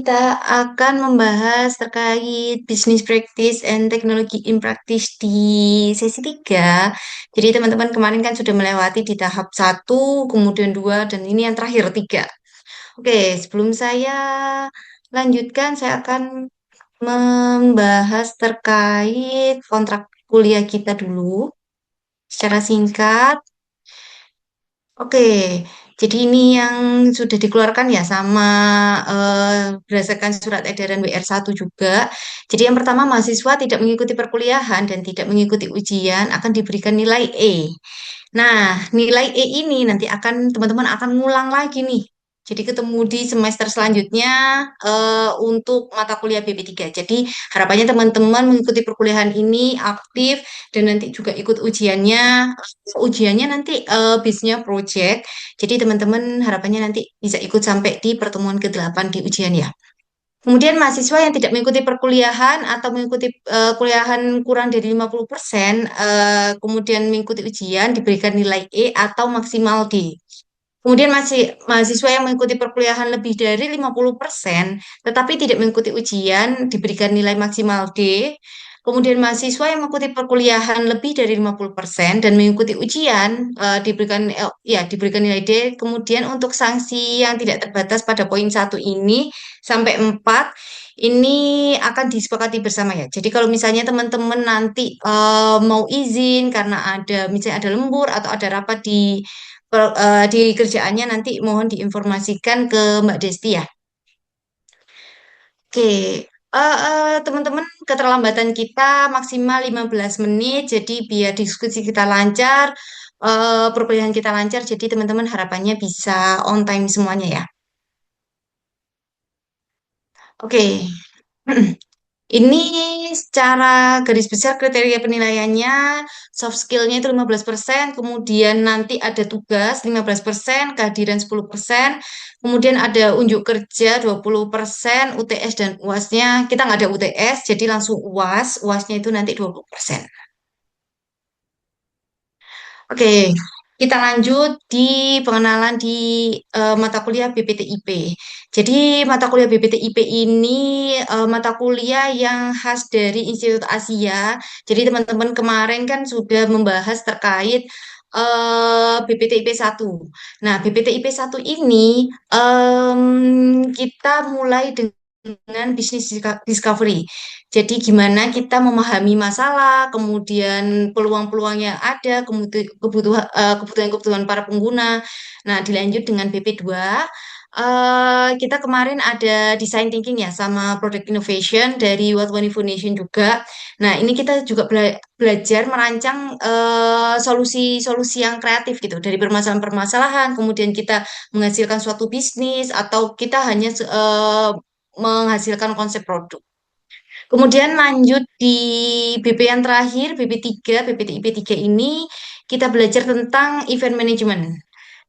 kita akan membahas terkait business practice and technology in practice di sesi 3. Jadi teman-teman kemarin kan sudah melewati di tahap 1, kemudian 2, dan ini yang terakhir 3. Oke, sebelum saya lanjutkan, saya akan membahas terkait kontrak kuliah kita dulu secara singkat. Oke, jadi ini yang sudah dikeluarkan ya sama berdasarkan surat edaran WR1 juga. Jadi yang pertama mahasiswa tidak mengikuti perkuliahan dan tidak mengikuti ujian akan diberikan nilai E. Nah, nilai E ini nanti akan teman-teman akan ngulang lagi nih. Jadi ketemu di semester selanjutnya untuk mata kuliah BP3. Jadi harapannya teman-teman mengikuti perkuliahan ini aktif dan nanti juga ikut ujiannya. Ujiannya nanti bisnya project. Jadi teman-teman harapannya nanti bisa ikut sampai di pertemuan ke-8 di ujian ya. Kemudian mahasiswa yang tidak mengikuti perkuliahan atau mengikuti kuliahan kurang dari 50%, kemudian mengikuti ujian diberikan nilai E atau maksimal D. Kemudian masih mahasiswa yang mengikuti perkuliahan lebih dari 50%, tetapi tidak mengikuti ujian diberikan nilai maksimal D. Kemudian mahasiswa yang mengikuti perkuliahan lebih dari 50% dan mengikuti ujian diberikan nilai D. Kemudian untuk sanksi yang tidak terbatas pada poin 1 ini sampai 4 ini akan disepakati bersama ya. Jadi kalau misalnya teman-teman nanti mau izin karena ada misalnya ada lembur atau ada rapat di kerjaannya nanti mohon diinformasikan ke Mbak Desti ya. Oke, teman-teman keterlambatan kita maksimal 15 menit, jadi biar diskusi kita lancar, perkuliahan kita lancar, jadi teman-teman harapannya bisa on time semuanya ya. Oke, ini secara garis besar kriteria penilaiannya, soft skill-nya itu 15%, kemudian nanti ada tugas 15%, kehadiran 10%, kemudian ada unjuk kerja 20%, UTS dan UAS-nya, kita nggak ada UTS, jadi langsung UAS, UAS-nya itu nanti 20%. Oke, kita lanjut di pengenalan di mata kuliah BPTIP. Jadi mata kuliah BPTIP ini mata kuliah yang khas dari Institut Asia. Jadi teman-teman kemarin kan sudah membahas terkait BPTIP 1. Nah, BPTIP 1 ini kita mulai dengan bisnis discovery. Jadi gimana kita memahami masalah, kemudian peluang-peluang yang ada, kebutuhan-kebutuhan para pengguna. Nah, dilanjut dengan BP2. Kita kemarin ada design thinking ya sama product innovation dari World Wide Foundation juga. Nah, ini kita juga belajar merancang solusi-solusi yang kreatif gitu dari permasalahan-permasalahan, kemudian kita menghasilkan suatu bisnis atau kita hanya menghasilkan konsep produk. Kemudian lanjut di BP yang terakhir, BP3, BPTIP 3 ini kita belajar tentang event management.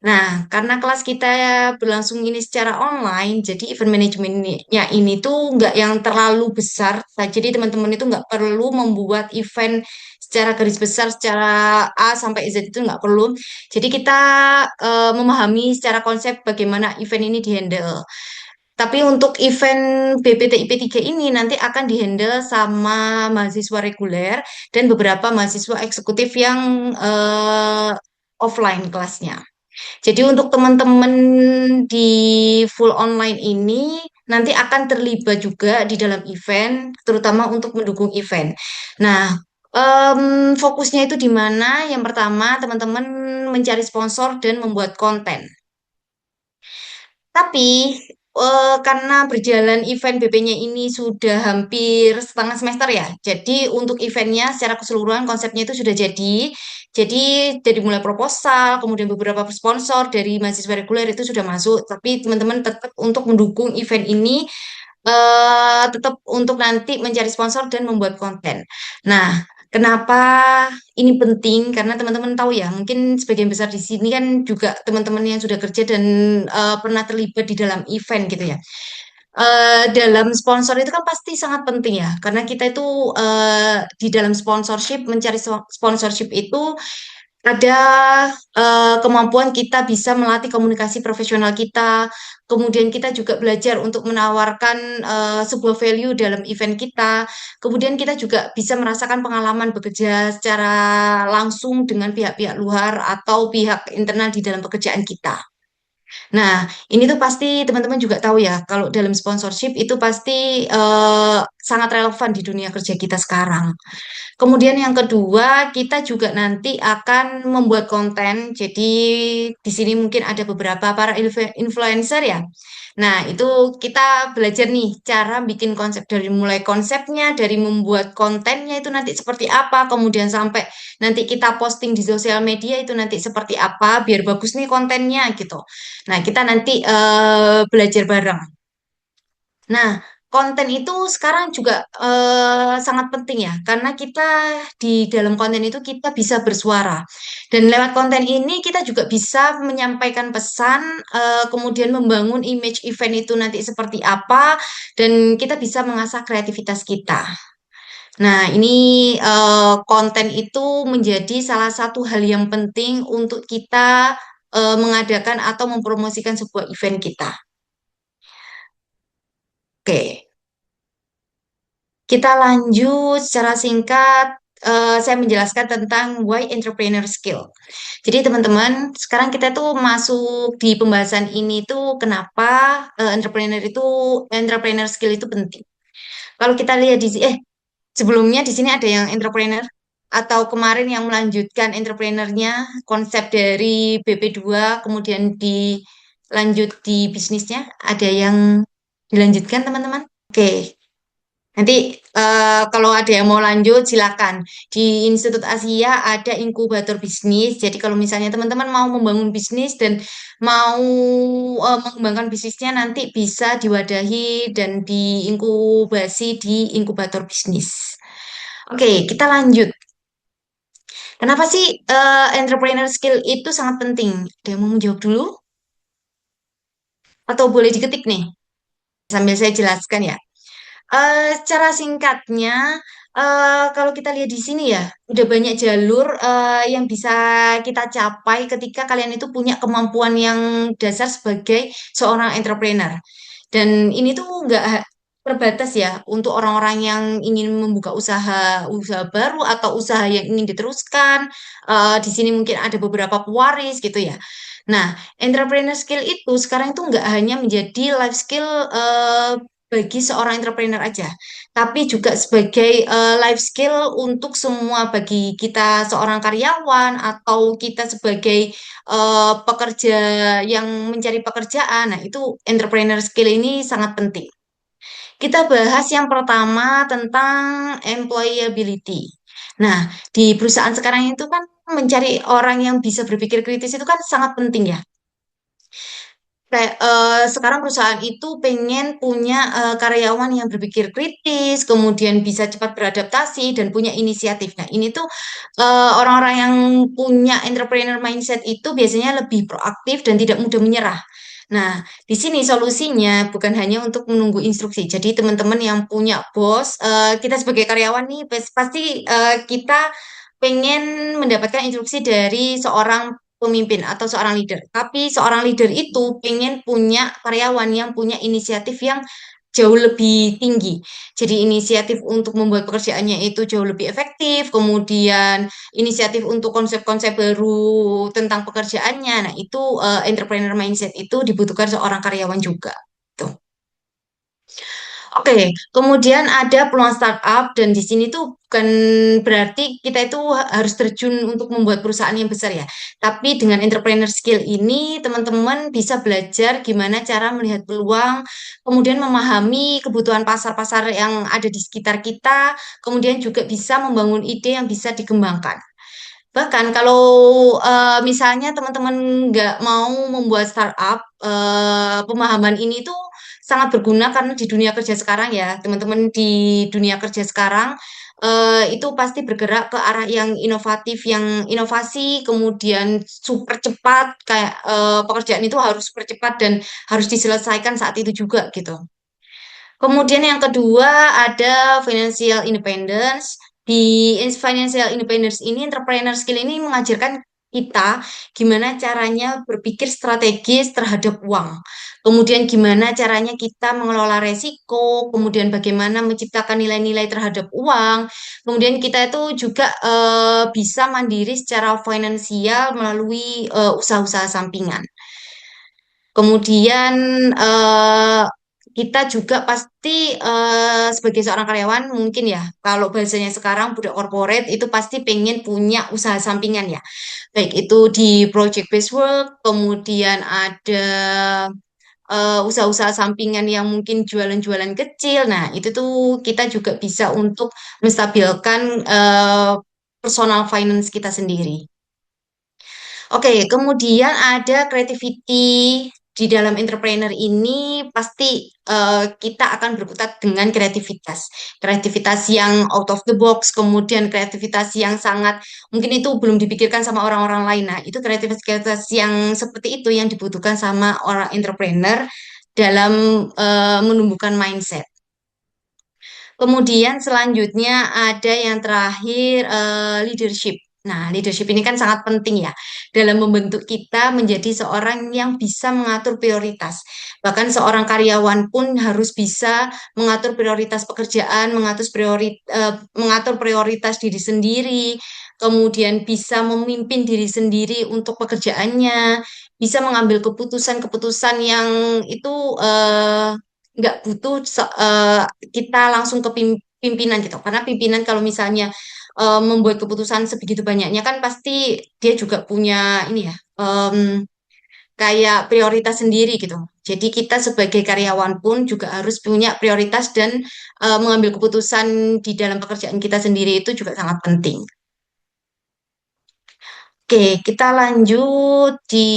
Nah, karena kelas kita berlangsung ini secara online, jadi event manajemennya ini tuh nggak yang terlalu besar. Nah, jadi teman-teman itu nggak perlu membuat event secara garis besar, secara A sampai Z itu nggak perlu. Jadi kita memahami secara konsep bagaimana event ini dihandle. Tapi untuk event BPTIP 3 ini nanti akan dihandle sama mahasiswa reguler dan beberapa mahasiswa eksekutif yang offline kelasnya. Jadi untuk teman-teman di full online ini nanti akan terlibat juga di dalam event, terutama untuk mendukung event. Nah, fokusnya itu di mana? Yang pertama, teman-teman mencari sponsor dan membuat konten. Tapi karena berjalan event BP-nya ini sudah hampir setengah semester ya. Jadi untuk eventnya secara keseluruhan konsepnya itu sudah jadi. Jadi dari mulai proposal, kemudian beberapa sponsor dari mahasiswa reguler itu sudah masuk. Tapi teman-teman tetap untuk mendukung event ini tetap untuk nanti mencari sponsor dan membuat konten. Nah, kenapa ini penting? Karena teman-teman tahu ya, mungkin sebagian besar di sini kan juga teman-teman yang sudah kerja dan pernah terlibat di dalam event gitu ya. Dalam sponsor itu kan pasti sangat penting ya, karena kita itu di dalam sponsorship mencari sponsorship itu ada kemampuan kita bisa melatih komunikasi profesional kita, kemudian kita juga belajar untuk menawarkan sebuah value dalam event kita, kemudian kita juga bisa merasakan pengalaman bekerja secara langsung dengan pihak-pihak luar atau pihak internal di dalam pekerjaan kita. Nah, ini tuh pasti teman-teman juga tahu ya, kalau dalam sponsorship itu pasti sangat relevan di dunia kerja kita sekarang. Kemudian yang kedua, kita juga nanti akan membuat konten. Jadi di sini mungkin ada beberapa para influencer ya. Nah, itu kita belajar nih cara bikin konsep dari mulai konsepnya, dari membuat kontennya itu nanti seperti apa, kemudian sampai nanti kita posting di sosial media itu nanti seperti apa, biar bagus nih kontennya gitu. Nah, kita nanti belajar bareng. Nah, konten itu sekarang juga sangat penting ya, karena kita di dalam konten itu kita bisa bersuara. Dan lewat konten ini kita juga bisa menyampaikan pesan, kemudian membangun image event itu nanti seperti apa, dan kita bisa mengasah kreativitas kita. Nah, ini konten itu menjadi salah satu hal yang penting untuk kita mengadakan atau mempromosikan sebuah event kita. Oke. Kita lanjut secara singkat. Saya menjelaskan tentang why entrepreneur skill. Jadi teman-teman, sekarang kita tuh masuk di pembahasan ini tuh kenapa entrepreneur skill itu penting. Kalau kita lihat sebelumnya di sini ada yang entrepreneur atau kemarin yang melanjutkan entrepreneurnya konsep dari BP2 kemudian dilanjut di bisnisnya, ada yang dilanjutkan teman-teman? Oke. Nanti kalau ada yang mau lanjut silakan. Di Institut Asia ada inkubator bisnis. Jadi kalau misalnya teman-teman mau membangun bisnis dan mau mengembangkan bisnisnya nanti bisa diwadahi dan diinkubasi di inkubator bisnis. Oke, kita lanjut. Kenapa sih entrepreneur skill itu sangat penting? Ada yang mau menjawab dulu? Atau boleh diketik nih sambil saya jelaskan ya. Secara singkatnya, kalau kita lihat di sini ya, udah banyak jalur yang bisa kita capai ketika kalian itu punya kemampuan yang dasar sebagai seorang entrepreneur. Dan ini tuh nggak terbatas ya untuk orang-orang yang ingin membuka usaha baru atau usaha yang ingin diteruskan. Di sini mungkin ada beberapa pewaris gitu ya. Nah, entrepreneur skill itu sekarang itu nggak hanya menjadi life skill bagi seorang entrepreneur aja, tapi juga sebagai life skill untuk semua bagi kita seorang karyawan atau kita sebagai pekerja yang mencari pekerjaan. Nah, itu entrepreneur skill ini sangat penting. Kita bahas yang pertama tentang employability. Nah, di perusahaan sekarang itu kan mencari orang yang bisa berpikir kritis itu kan sangat penting ya. Kayak sekarang perusahaan itu pengen punya karyawan yang berpikir kritis, kemudian bisa cepat beradaptasi dan punya inisiatif. Nah, ini tuh orang-orang yang punya entrepreneur mindset itu biasanya lebih proaktif dan tidak mudah menyerah. Nah, di sini solusinya bukan hanya untuk menunggu instruksi. Jadi teman-teman yang punya bos, kita sebagai karyawan nih pasti kita pengen mendapatkan instruksi dari seorang pemimpin atau seorang leader. Tapi seorang leader itu pengen punya karyawan yang punya inisiatif yang jauh lebih tinggi. Jadi inisiatif untuk membuat pekerjaannya itu jauh lebih efektif, kemudian inisiatif untuk konsep-konsep baru tentang pekerjaannya. Nah, itu entrepreneur mindset itu dibutuhkan seorang karyawan juga. Tuh. Oke, kemudian ada peluang startup dan di sini tuh bukan berarti kita itu harus terjun untuk membuat perusahaan yang besar ya. Tapi dengan entrepreneur skill ini teman-teman bisa belajar gimana cara melihat peluang, kemudian memahami kebutuhan pasar-pasar yang ada di sekitar kita, kemudian juga bisa membangun ide yang bisa dikembangkan. Bahkan kalau misalnya teman-teman nggak mau membuat startup, pemahaman ini tuh sangat berguna karena di dunia kerja sekarang ya, teman-teman di dunia kerja sekarang itu pasti bergerak ke arah yang inovatif, yang inovasi, kemudian super cepat, kayak pekerjaan itu harus super cepat dan harus diselesaikan saat itu juga gitu. Kemudian yang kedua ada financial independence. Di financial independence ini entrepreneur skill ini mengajarkan kita gimana caranya berpikir strategis terhadap uang. Kemudian gimana caranya kita mengelola resiko, kemudian bagaimana menciptakan nilai-nilai terhadap uang. Kemudian kita itu juga bisa mandiri secara finansial melalui usaha-usaha sampingan. Kemudian eh, kita juga pasti sebagai seorang karyawan mungkin ya, kalau bahasanya sekarang budak korporat itu pasti pengen punya usaha sampingan ya. Baik itu di project based work, kemudian ada usaha-usaha sampingan yang mungkin jualan-jualan kecil. Nah, itu tuh kita juga bisa untuk menstabilkan personal finance kita sendiri. Oke, kemudian ada creativity di dalam entrepreneur ini pasti kita akan berkutat dengan kreativitas. Kreativitas yang out of the box, kemudian kreativitas yang sangat mungkin itu belum dipikirkan sama orang-orang lain. Nah, itu kreativitas yang seperti itu yang dibutuhkan sama orang entrepreneur dalam menumbuhkan mindset. Kemudian selanjutnya ada yang terakhir leadership. Nah, leadership ini kan sangat penting ya dalam membentuk kita menjadi seorang yang bisa mengatur prioritas. Bahkan seorang karyawan pun harus bisa mengatur prioritas pekerjaan, mengatur prioritas diri sendiri, kemudian bisa memimpin diri sendiri untuk pekerjaannya, bisa mengambil keputusan-keputusan yang itu nggak butuh kita langsung ke pimpinan gitu. Karena pimpinan kalau misalnya membuat keputusan sebegitu banyaknya kan pasti dia juga punya ini ya kayak prioritas sendiri gitu. Jadi kita sebagai karyawan pun juga harus punya prioritas dan mengambil keputusan di dalam pekerjaan kita sendiri itu juga sangat penting. Oke, kita lanjut di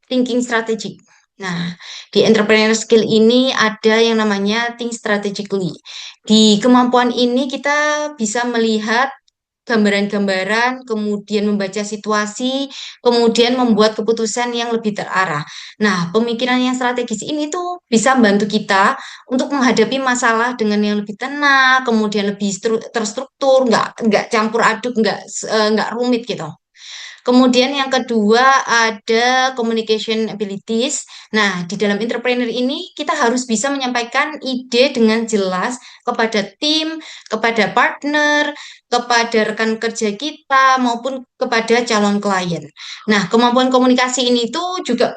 thinking strategic. Nah, di entrepreneur skill ini ada yang namanya think strategically. Di kemampuan ini kita bisa melihat gambaran-gambaran, kemudian membaca situasi, kemudian membuat keputusan yang lebih terarah. Nah, pemikiran yang strategis ini tuh bisa membantu kita untuk menghadapi masalah dengan yang lebih tenang, kemudian lebih terstruktur, nggak campur aduk, nggak rumit gitu. Kemudian yang kedua ada communication abilities. Nah, di dalam entrepreneur ini kita harus bisa menyampaikan ide dengan jelas kepada tim, kepada partner, kepada rekan kerja kita maupun kepada calon klien. Nah, kemampuan komunikasi ini tuh juga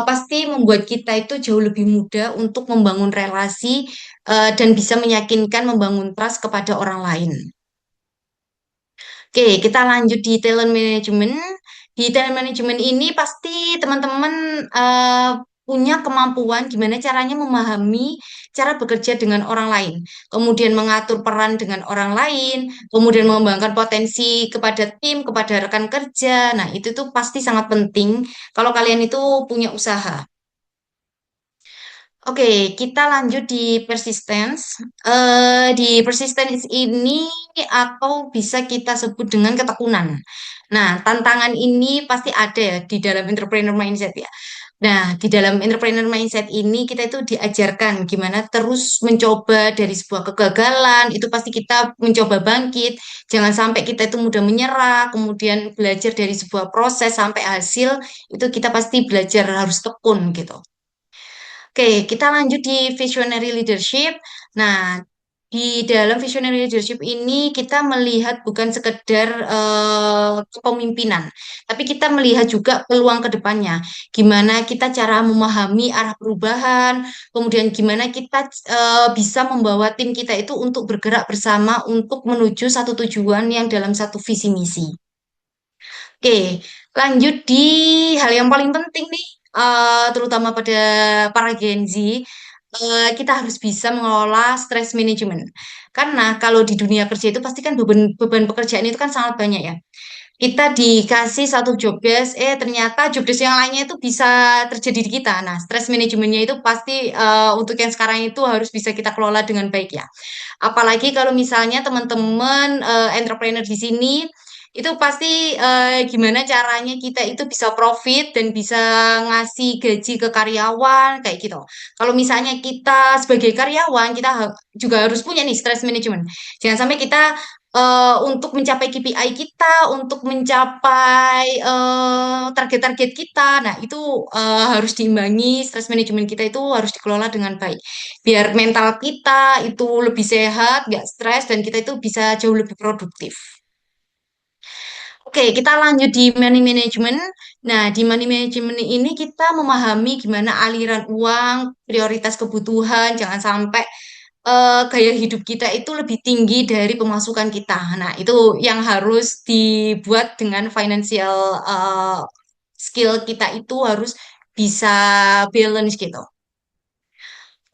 pasti membuat kita itu jauh lebih mudah untuk membangun relasi dan bisa meyakinkan membangun trust kepada orang lain. Oke, kita lanjut di talent management. Di talent management ini pasti teman-teman punya kemampuan gimana caranya memahami cara bekerja dengan orang lain, kemudian mengatur peran dengan orang lain, kemudian mengembangkan potensi kepada tim, kepada rekan kerja. Nah, itu tuh pasti sangat penting kalau kalian itu punya usaha. Oke, kita lanjut di persistence. Di persistence ini atau bisa kita sebut dengan ketekunan. Nah, tantangan ini pasti ada ya di dalam entrepreneur mindset ya. Nah, di dalam entrepreneur mindset ini kita itu diajarkan gimana terus mencoba dari sebuah kegagalan, itu pasti kita mencoba bangkit. Jangan sampai kita itu mudah menyerah, kemudian belajar dari sebuah proses sampai hasil, itu kita pasti belajar harus tekun gitu. Oke, kita lanjut di visionary leadership. Nah, di dalam visionary leadership ini kita melihat bukan sekedar kepemimpinan, tapi kita melihat juga peluang ke depannya. Gimana kita cara memahami arah perubahan, kemudian gimana kita bisa membawa tim kita itu untuk bergerak bersama untuk menuju satu tujuan yang dalam satu visi misi. Oke, lanjut di hal yang paling penting nih, terutama pada para Gen Z, kita harus bisa mengelola stress management. Karena kalau di dunia kerja itu pasti kan beban pekerjaan itu kan sangat banyak ya. Kita dikasih satu job desk, ternyata job desk yang lainnya itu bisa terjadi di kita. Nah, stress manajemennya itu pasti untuk yang sekarang itu harus bisa kita kelola dengan baik ya. Apalagi kalau misalnya teman-teman entrepreneur di sini itu pasti gimana caranya kita itu bisa profit dan bisa ngasih gaji ke karyawan kayak gitu. Kalau misalnya kita sebagai karyawan kita juga harus punya nih stress management. Jangan sampai kita untuk mencapai KPI kita, untuk mencapai target-target kita. Nah, itu harus diimbangi, stres manajemen kita itu harus dikelola dengan baik. Biar mental kita itu lebih sehat, nggak stres, dan kita itu bisa jauh lebih produktif. Oke, kita lanjut di money management. Nah, di money management ini kita memahami gimana aliran uang, prioritas kebutuhan, jangan sampai gaya hidup kita itu lebih tinggi dari pemasukan kita. Nah, itu yang harus dibuat dengan financial skill kita itu harus bisa balance gitu.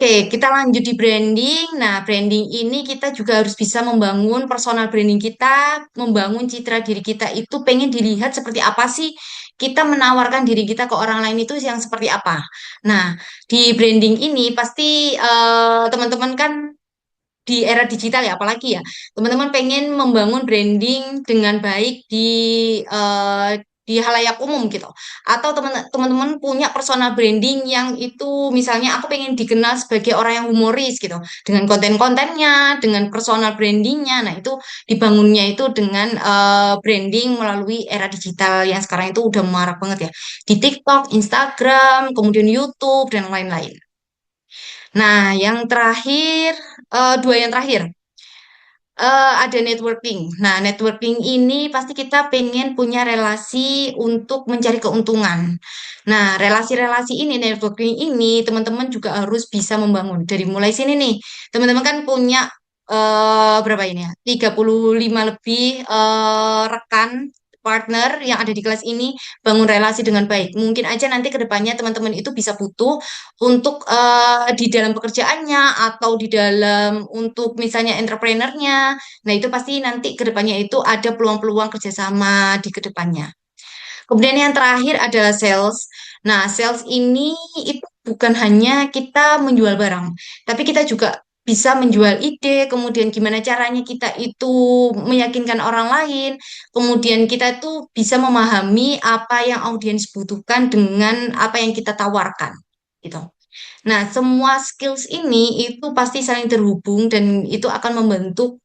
Oke, kita lanjut di branding. Nah, branding ini kita juga harus bisa membangun personal branding kita, membangun citra diri kita itu pengen dilihat seperti apa sih, kita menawarkan diri kita ke orang lain itu yang seperti apa. Nah, di branding ini pasti teman-teman kan di era digital ya apalagi ya teman-teman pengen membangun branding dengan baik di halayak umum gitu atau teman-teman punya personal branding yang itu misalnya aku pengen dikenal sebagai orang yang humoris gitu dengan konten-kontennya dengan personal brandingnya nah itu dibangunnya itu dengan branding melalui era digital yang sekarang itu udah marak banget ya di TikTok, Instagram, kemudian YouTube dan lain-lain. Nah, yang terakhir, dua yang terakhir, ada networking. Nah, networking ini pasti kita pengen punya relasi untuk mencari keuntungan. Nah, relasi-relasi ini, networking ini, teman-teman juga harus bisa membangun. Dari mulai sini nih, teman-teman kan punya berapa ini ya? 35 lebih rekan partner yang ada di kelas ini bangun relasi dengan baik. Mungkin aja nanti ke depannya teman-teman itu bisa butuh untuk di dalam pekerjaannya atau di dalam untuk misalnya entrepreneurnya. Nah, itu pasti nanti ke depannya itu ada peluang-peluang kerjasama di kedepannya. Kemudian yang terakhir adalah sales. Nah, sales ini itu bukan hanya kita menjual barang, tapi kita juga bisa menjual ide, kemudian gimana caranya kita itu meyakinkan orang lain, kemudian kita itu bisa memahami apa yang audiens butuhkan dengan apa yang kita tawarkan. Gitu. Nah, semua skills ini itu pasti saling terhubung dan itu akan membentuk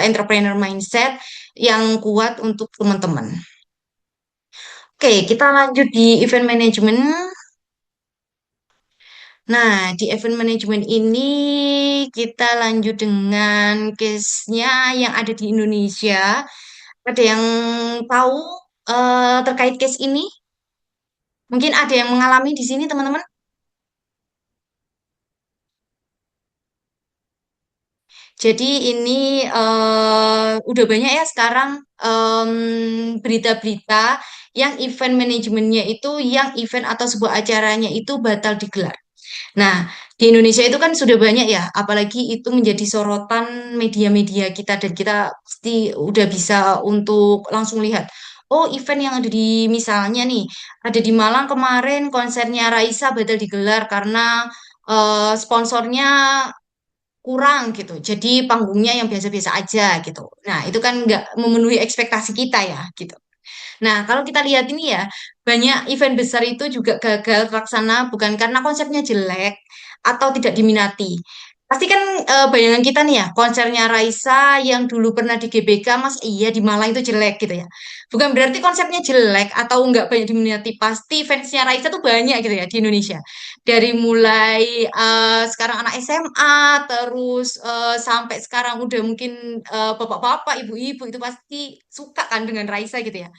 entrepreneur mindset yang kuat untuk teman-teman. Oke, kita lanjut di event management. Nah, di event management ini kita lanjut dengan case-nya yang ada di Indonesia. Ada yang tahu terkait case ini? Mungkin ada yang mengalami di sini, teman-teman? Jadi ini udah banyak ya sekarang berita-berita yang event manajemennya itu, yang event atau sebuah acaranya itu batal digelar. Nah, di Indonesia itu kan sudah banyak ya, apalagi itu menjadi sorotan media-media kita dan kita pasti udah bisa untuk langsung lihat. Oh, event yang ada di misalnya nih, ada di Malang kemarin konsernya Raisa batal digelar karena sponsornya kurang gitu. Jadi panggungnya yang biasa-biasa aja gitu. Nah, itu kan nggak memenuhi ekspektasi kita ya gitu. Nah, kalau kita lihat ini ya, banyak event besar itu juga gagal terlaksana bukan karena konsepnya jelek atau tidak diminati. Pasti kan bayangan kita nih ya, konsernya Raisa yang dulu pernah di GBK, Mas iya di Malang itu jelek gitu ya. Bukan berarti konsepnya jelek atau nggak banyak diminati. Pasti fansnya Raisa tuh banyak gitu ya di Indonesia. Dari mulai sekarang anak SMA, terus sampai sekarang udah mungkin bapak-bapak, ibu-ibu itu pasti suka kan dengan Raisa gitu ya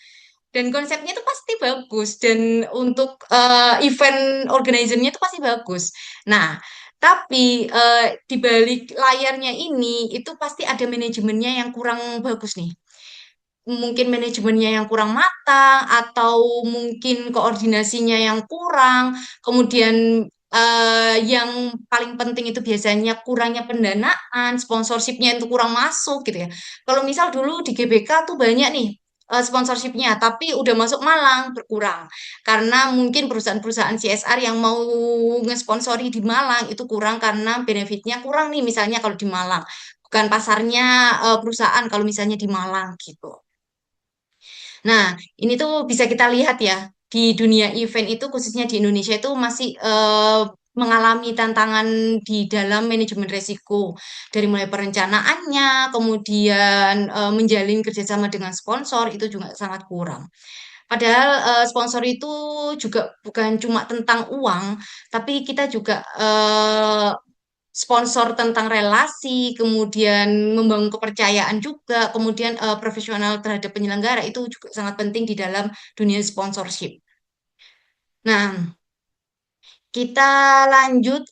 dan konsepnya itu pasti bagus dan untuk event organizernya itu pasti bagus. Nah, tapi di balik layarnya ini itu pasti ada manajemennya yang kurang bagus nih. Mungkin manajemennya yang kurang matang atau mungkin koordinasinya yang kurang. Kemudian yang paling penting itu biasanya kurangnya pendanaan, sponsorshipnya itu kurang masuk gitu ya. Kalau misal dulu di GBK tuh banyak nih sponsorshipnya, tapi udah masuk Malang berkurang karena mungkin perusahaan-perusahaan CSR yang mau ngesponsori di Malang itu kurang karena benefitnya kurang nih misalnya kalau di Malang bukan pasarnya perusahaan kalau misalnya di Malang gitu. Nah, ini tuh bisa kita lihat ya di dunia event itu khususnya di Indonesia itu masih mengalami tantangan di dalam manajemen resiko dari mulai perencanaannya, kemudian menjalin kerjasama dengan sponsor itu juga sangat kurang. Padahal sponsor itu juga bukan cuma tentang uang, tapi kita juga sponsor tentang relasi, kemudian membangun kepercayaan juga, kemudian profesional terhadap penyelenggara itu juga sangat penting di dalam dunia sponsorship. Nah, kita lanjut,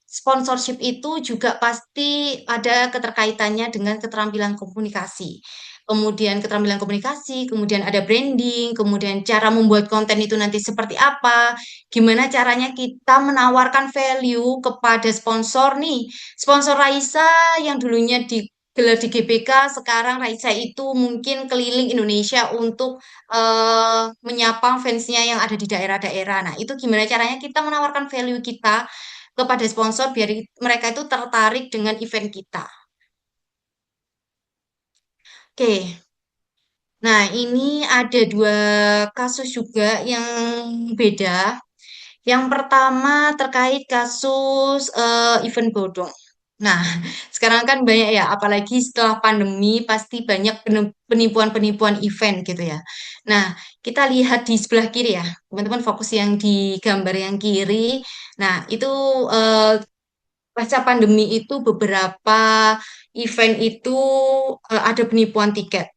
sponsorship itu juga pasti ada keterkaitannya dengan keterampilan komunikasi. Kemudian keterampilan komunikasi, kemudian ada branding, kemudian cara membuat konten itu nanti seperti apa, gimana caranya kita menawarkan value kepada sponsor nih. Sponsor Raisa yang dulunya digelar di GBK, sekarang Raisa itu mungkin keliling Indonesia untuk menyapa fansnya yang ada di daerah-daerah. Nah, itu gimana caranya kita menawarkan value kita kepada sponsor biar mereka itu tertarik dengan event kita. Oke, nah ini ada dua kasus juga yang beda. Yang pertama terkait kasus event bodong. Nah, sekarang kan banyak ya, apalagi setelah pandemi pasti banyak penipuan-penipuan event gitu ya. Nah, kita lihat di sebelah kiri ya, teman-teman fokus yang di gambar yang kiri. Nah, itu eh, pasca pandemi itu beberapa event itu ada penipuan tiket.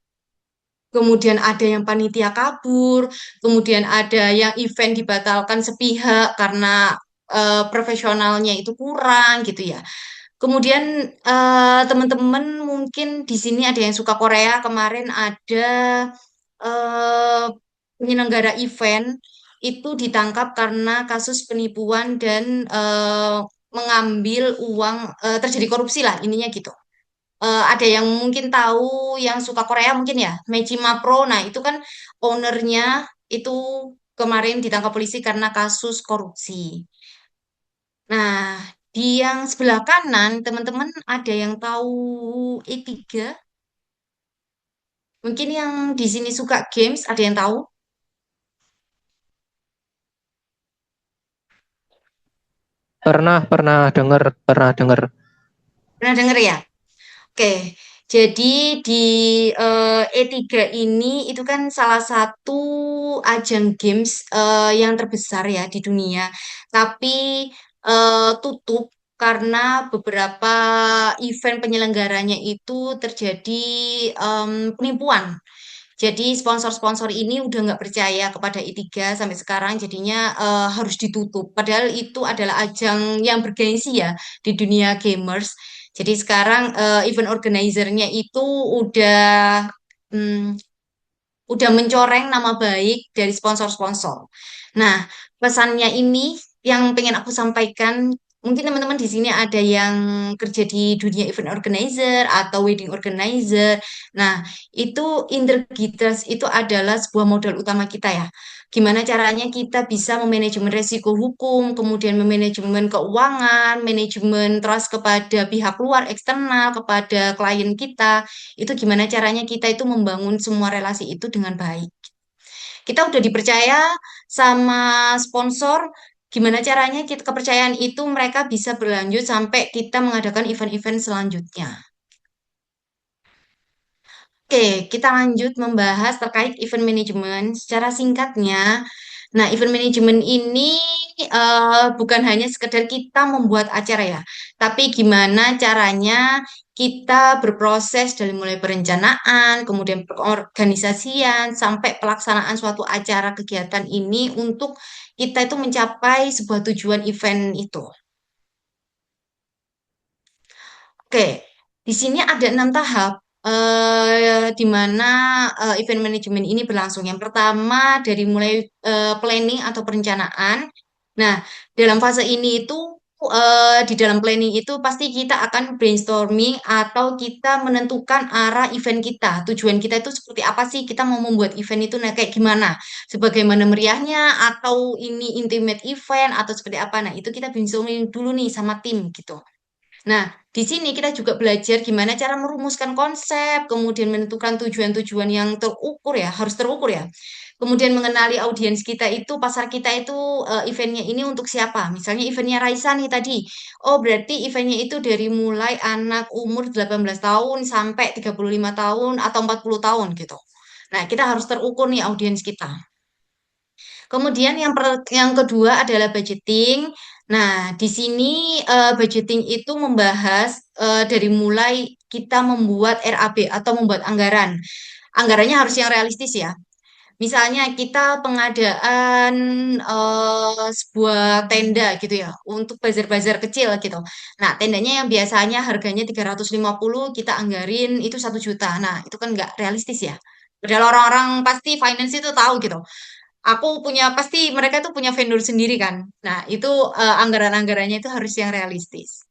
Kemudian ada yang panitia kabur, kemudian ada yang event dibatalkan sepihak karena profesionalnya itu kurang gitu ya. Kemudian teman-teman mungkin di sini ada yang suka Korea, kemarin ada eh, penyelenggara event itu ditangkap karena kasus penipuan dan mengambil uang, terjadi korupsi lah intinya gitu. Ada yang mungkin tahu yang suka Korea mungkin ya, Mejima Pro. Nah, itu kan ownernya itu kemarin ditangkap polisi karena kasus korupsi. Nah, di yang sebelah kanan, teman-teman ada yang tahu E3? Mungkin yang di sini suka games, ada yang tahu? Pernah dengar. Pernah denger ya? Oke, jadi di E3 ini itu kan salah satu ajang games yang terbesar ya di dunia, tapi tutup karena beberapa event penyelenggaranya itu terjadi penipuan. Jadi sponsor-sponsor ini udah nggak percaya kepada I3 sampai sekarang, jadinya harus ditutup. Padahal itu adalah ajang yang bergengsi ya di dunia gamers. Jadi sekarang event organizer-nya itu udah hmm, udah mencoreng nama baik dari sponsor-sponsor. Nah, pesannya ini yang pengen aku sampaikan, mungkin teman-teman di sini ada yang kerja di dunia event organizer atau wedding organizer. Nah, itu integritas itu adalah sebuah modal utama kita ya. Gimana caranya kita bisa memanajemen resiko hukum, kemudian memanajemen keuangan, manajemen trust kepada pihak luar, eksternal, kepada klien kita, itu gimana caranya kita itu membangun semua relasi itu dengan baik. Kita udah dipercaya sama sponsor, gimana caranya kita kepercayaan itu mereka bisa berlanjut sampai kita mengadakan event-event selanjutnya. Oke, kita lanjut membahas terkait event management. Secara singkatnya, nah event management ini bukan hanya sekedar kita membuat acara ya, tapi gimana caranya kita berproses dari mulai perencanaan, kemudian pengorganisasian, sampai pelaksanaan suatu acara kegiatan ini untuk kita itu mencapai sebuah tujuan event itu. Oke, di sini ada 6 tahap di mana event management ini berlangsung. Yang pertama dari mulai planning atau perencanaan. Nah, dalam fase ini itu di dalam planning itu pasti kita akan brainstorming atau kita menentukan arah event kita. Tujuan kita itu seperti apa sih? Kita mau membuat event itu nah, kayak gimana? Sebagaimana meriahnya atau ini intimate event atau seperti apa? Nah, itu kita brainstorming dulu nih sama tim gitu. Nah, di sini kita juga belajar gimana cara merumuskan konsep, kemudian menentukan tujuan-tujuan yang terukur ya, harus terukur ya. Kemudian mengenali audiens kita itu, pasar kita itu eventnya ini untuk siapa. Misalnya eventnya Raisa nih tadi. Oh, berarti eventnya itu dari mulai anak umur 18 tahun sampai 35 tahun atau 40 tahun gitu. Nah, kita harus terukur nih audiens kita. Kemudian yang kedua adalah budgeting. Nah, di sini budgeting itu membahas dari mulai kita membuat RAB atau membuat anggaran. Anggarannya harus yang realistis ya. Misalnya kita pengadaan sebuah tenda gitu ya untuk bazar-bazar kecil gitu. Nah, tendanya yang biasanya harganya 350 kita anggarin itu 1 juta. Nah, itu kan nggak realistis ya. Padahal orang-orang pasti finance itu tahu gitu. Aku punya pasti mereka tuh punya vendor sendiri kan. Nah, itu anggaran-anggarannya itu harus yang realistis.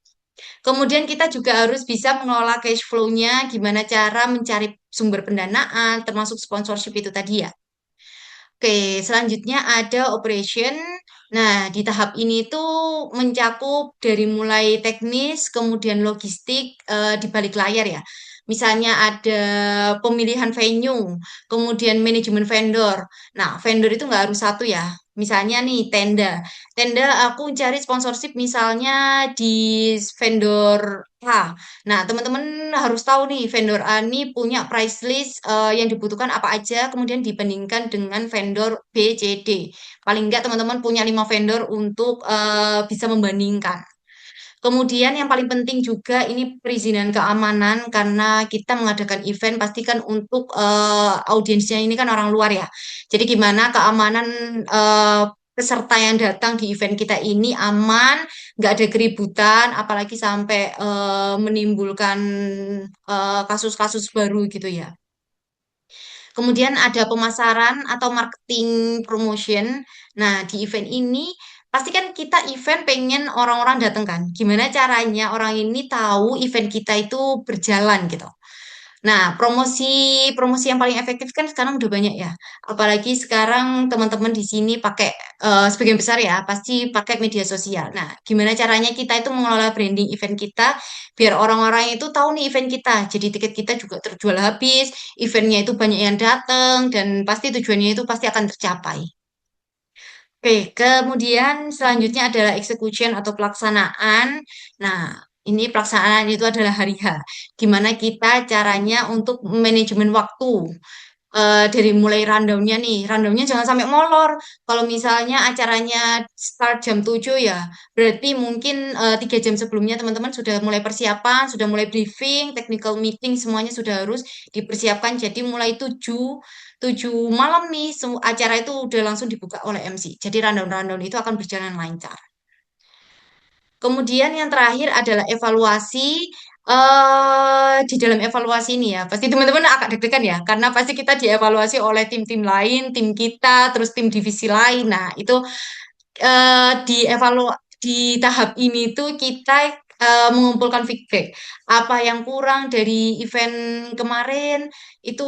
Kemudian kita juga harus bisa mengelola cash flow-nya, gimana cara mencari sumber pendanaan, termasuk sponsorship itu tadi ya. Oke, selanjutnya ada operation. Nah, di tahap ini tuh mencakup dari mulai teknis, kemudian logistik di balik layar ya. Misalnya ada pemilihan venue, kemudian manajemen vendor. Nah, vendor itu nggak harus satu ya. Misalnya nih tenda. Tenda aku cari sponsorship misalnya di vendor A. Nah, teman-teman harus tahu nih, vendor A ini punya price list yang dibutuhkan apa aja, kemudian dibandingkan dengan vendor B, C, D. Paling enggak teman-teman punya 5 vendor untuk bisa membandingkan. Kemudian yang paling penting juga ini perizinan keamanan karena kita mengadakan event pastikan untuk audiensnya ini kan orang luar ya. Jadi gimana keamanan eh, peserta yang datang di event kita ini aman, nggak ada keributan, apalagi sampai menimbulkan kasus-kasus baru gitu ya. Kemudian ada pemasaran atau marketing promotion. Nah, di event ini pasti kan kita event pengen orang-orang datang kan. Gimana caranya orang ini tahu event kita itu berjalan gitu. Nah, promosi promosi yang paling efektif kan sekarang udah banyak ya. Apalagi sekarang teman-teman di sini pakai sebagian besar ya pasti pakai media sosial. Nah, gimana caranya kita itu mengelola branding event kita biar orang-orang itu tahu nih event kita. Jadi tiket kita juga terjual habis, eventnya itu banyak yang datang dan pasti tujuannya itu pasti akan tercapai. Oke, kemudian selanjutnya adalah execution atau pelaksanaan. Nah, ini pelaksanaan itu adalah hari H. Gimana kita caranya untuk manajemen waktu. Dari mulai rundownnya nih, rundownnya jangan sampai molor. Kalau misalnya acaranya start jam 7 ya, berarti mungkin 3 jam sebelumnya teman-teman sudah mulai persiapan, sudah mulai briefing, technical meeting, semuanya sudah harus dipersiapkan. Jadi mulai 7 malam nih, acara itu udah langsung dibuka oleh MC. Jadi rundown-rundown itu akan berjalan lancar. Kemudian yang terakhir adalah evaluasi. Di dalam evaluasi ini ya, pasti teman-teman agak deg-degan ya, karena pasti kita dievaluasi oleh tim-tim lain, tim kita, terus tim divisi lain. Nah, itu di tahap ini tuh kita mengumpulkan feedback. Apa yang kurang dari event kemarin itu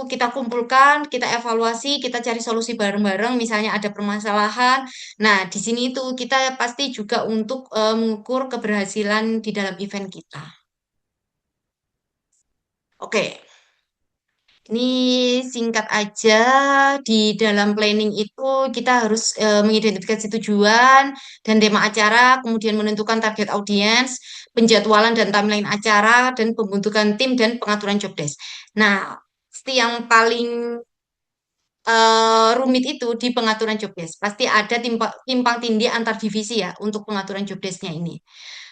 kita kumpulkan, kita evaluasi, kita cari solusi bareng-bareng. Misalnya ada permasalahan. Nah, di sini tuh kita pasti juga untuk mengukur keberhasilan di dalam event kita. Oke. Ini singkat aja, di dalam planning itu kita harus mengidentifikasi tujuan dan tema acara, kemudian menentukan target audiens, penjadwalan dan timeline acara, dan pembentukan tim dan pengaturan job desk. Nah, pasti yang paling rumit itu di pengaturan job desk. Pasti ada timpang tindih antar divisi ya untuk pengaturan job desk-nya ini.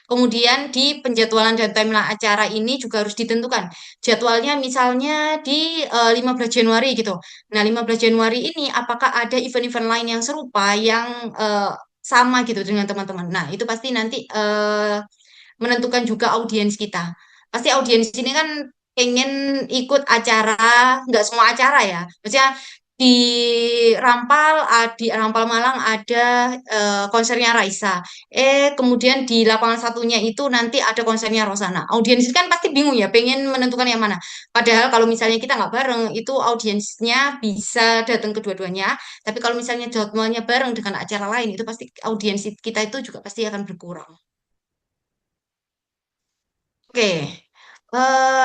Kemudian di penjadwalan dan timeline acara ini juga harus ditentukan. Jadwalnya misalnya di 15 Januari gitu. Nah, 15 Januari ini apakah ada event-event lain yang serupa yang sama gitu dengan teman-teman. Nah, itu pasti nanti menentukan juga audiens kita. Pasti audiens ini kan pengen ikut acara, nggak semua acara ya. Maksudnya di di Rampal Malang ada konsernya Raisa. Kemudian di lapangan satunya itu nanti ada konsernya Rosana. Audiens kan pasti bingung ya, pengen menentukan yang mana. Padahal kalau misalnya kita nggak bareng, itu audiensnya bisa datang kedua-duanya. Tapi kalau misalnya jadwalnya bareng dengan acara lain, itu pasti audiens kita itu juga pasti akan berkurang. Oke,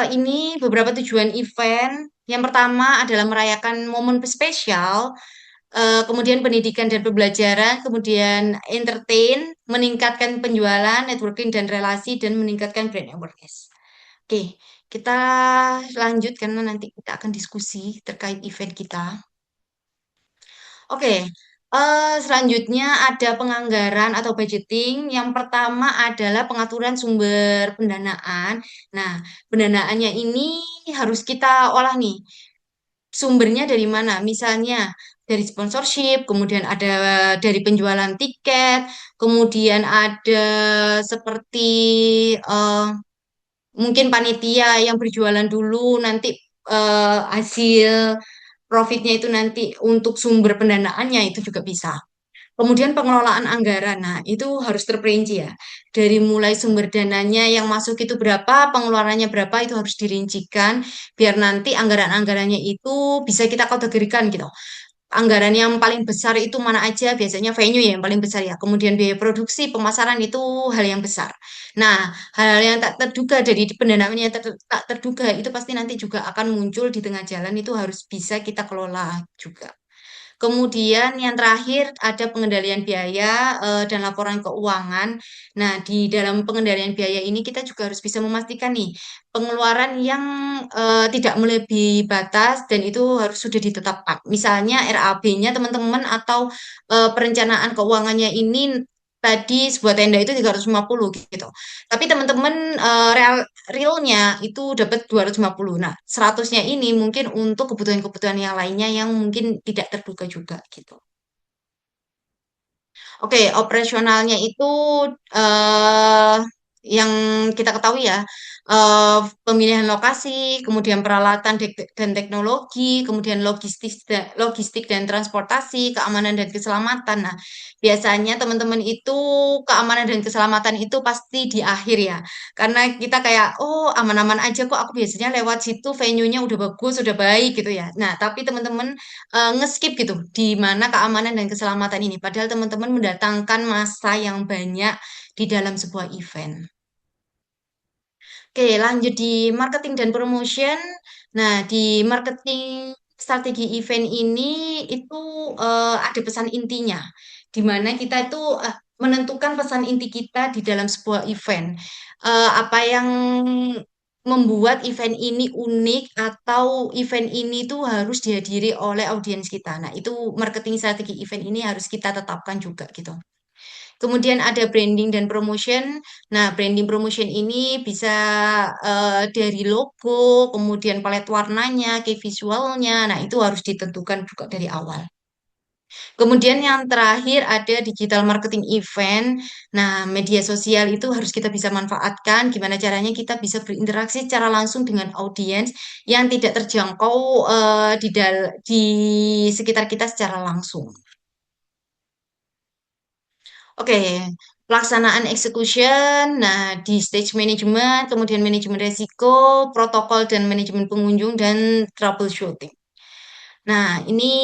ini beberapa tujuan event. Yang pertama adalah merayakan momen spesial, kemudian pendidikan dan pembelajaran, kemudian entertain, meningkatkan penjualan, networking dan relasi, dan meningkatkan brand awareness. Oke, kita lanjut karena nanti kita akan diskusi terkait event kita. Oke, selanjutnya ada penganggaran atau budgeting. Yang pertama adalah pengaturan sumber pendanaan. Nah, pendanaannya ini harus kita olah nih. Sumbernya dari mana? Misalnya dari sponsorship, kemudian ada dari penjualan tiket, kemudian ada seperti eh, mungkin panitia yang berjualan dulu nanti hasil profitnya itu nanti untuk sumber pendanaannya itu juga bisa. Kemudian pengelolaan anggaran, nah itu harus terperinci ya. Dari mulai sumber dananya yang masuk itu berapa, pengeluarannya berapa itu harus dirincikan biar nanti anggaran-anggarannya itu bisa kita kategorikan gitu. Anggaran yang paling besar itu mana aja? Biasanya venue ya yang paling besar ya. Kemudian biaya produksi, pemasaran itu hal yang besar. Nah, hal-hal yang tak terduga dari pendanaan yang tak terduga itu pasti nanti juga akan muncul di tengah jalan itu harus bisa kita kelola juga. Kemudian yang terakhir ada pengendalian biaya dan laporan keuangan. Nah, di dalam pengendalian biaya ini kita juga harus bisa memastikan nih pengeluaran yang tidak melebihi batas dan itu harus sudah ditetapkan. Misalnya RAB-nya teman-teman atau perencanaan keuangannya ini tadi sebuah tenda itu 350 gitu. Tapi teman-teman realnya itu dapat 250. Nah, 100-nya ini mungkin untuk kebutuhan-kebutuhan yang lainnya yang mungkin tidak terduga juga gitu. Oke, operasionalnya itu eh yang kita ketahui ya, eh, pemilihan lokasi, kemudian peralatan dan teknologi, kemudian logistik dan transportasi, keamanan dan keselamatan. Nah, biasanya teman-teman itu keamanan dan keselamatan itu pasti di akhir ya, karena kita kayak, oh aman-aman aja kok, aku biasanya lewat situ venue-nya udah bagus, udah baik gitu ya. Nah, tapi teman-teman ngeskip gitu di mana keamanan dan keselamatan ini. Padahal teman-teman mendatangkan massa yang banyak di dalam sebuah event. Oke, lanjut di marketing dan promotion. Nah, di marketing strategi event ini itu ada pesan intinya, di mana kita itu menentukan pesan inti kita di dalam sebuah event. Apa yang membuat event ini unik atau event ini tuh harus dihadiri oleh audiens kita. Nah, itu marketing strategi event ini harus kita tetapkan juga gitu. Kemudian ada branding dan promotion. Nah, branding promotion ini bisa dari logo, kemudian palet warnanya, key visualnya. Nah, itu harus ditentukan juga dari awal. Kemudian yang terakhir ada digital marketing event. Nah, media sosial itu harus kita bisa manfaatkan. Gimana caranya kita bisa berinteraksi secara langsung dengan audiens yang tidak terjangkau di sekitar kita secara langsung. Oke, pelaksanaan execution, nah di stage management, kemudian manajemen resiko, protokol dan manajemen pengunjung, dan troubleshooting. Nah, ini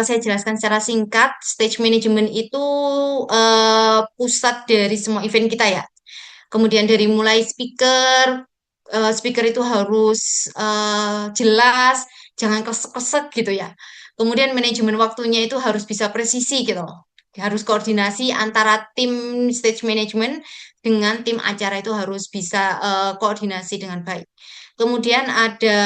saya jelaskan secara singkat. Stage management itu pusat dari semua event kita ya. Kemudian dari mulai speaker, speaker itu harus jelas, jangan kesek-kesek gitu ya. Kemudian manajemen waktunya itu harus bisa presisi gitu loh. Harus koordinasi antara tim stage management dengan tim acara itu harus bisa koordinasi dengan baik. Kemudian ada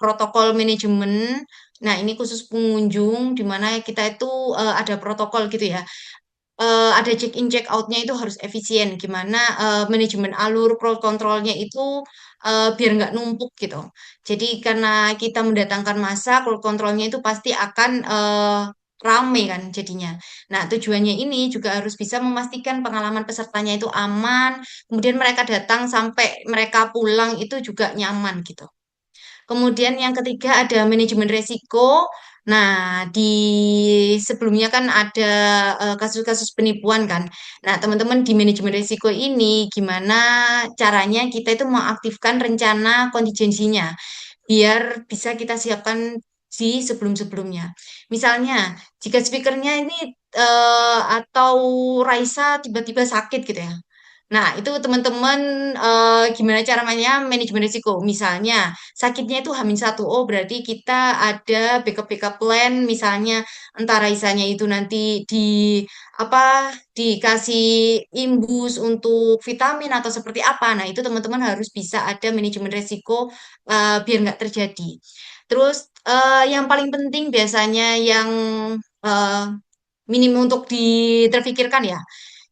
protokol manajemen. Nah, ini khusus pengunjung di mana kita itu ada protokol gitu ya, ada check in check outnya itu harus efisien gimana manajemen alur crowd controlnya itu biar nggak numpuk gitu. Jadi karena kita mendatangkan massa crowd controlnya itu pasti akan rame kan jadinya. Nah, tujuannya ini juga harus bisa memastikan pengalaman pesertanya itu aman, kemudian mereka datang sampai mereka pulang itu juga nyaman gitu. Kemudian yang ketiga ada manajemen resiko. Nah, di sebelumnya kan ada kasus-kasus penipuan kan. Nah, teman-teman di manajemen resiko ini gimana caranya kita itu mengaktifkan rencana kontingensinya biar bisa kita siapkan di sebelum-sebelumnya. Misalnya, jika speakernya ini atau Raisa tiba-tiba sakit gitu ya. Nah, itu teman-teman gimana caranya manajemen risiko. Misalnya, sakitnya itu H-1. Oh, berarti kita ada backup-backup plan, misalnya antara misalnya itu nanti di apa dikasih imbus untuk vitamin atau seperti apa. Nah, itu teman-teman harus bisa ada manajemen risiko biar nggak terjadi. Terus yang paling penting biasanya yang eh, minim untuk terfikirkan ya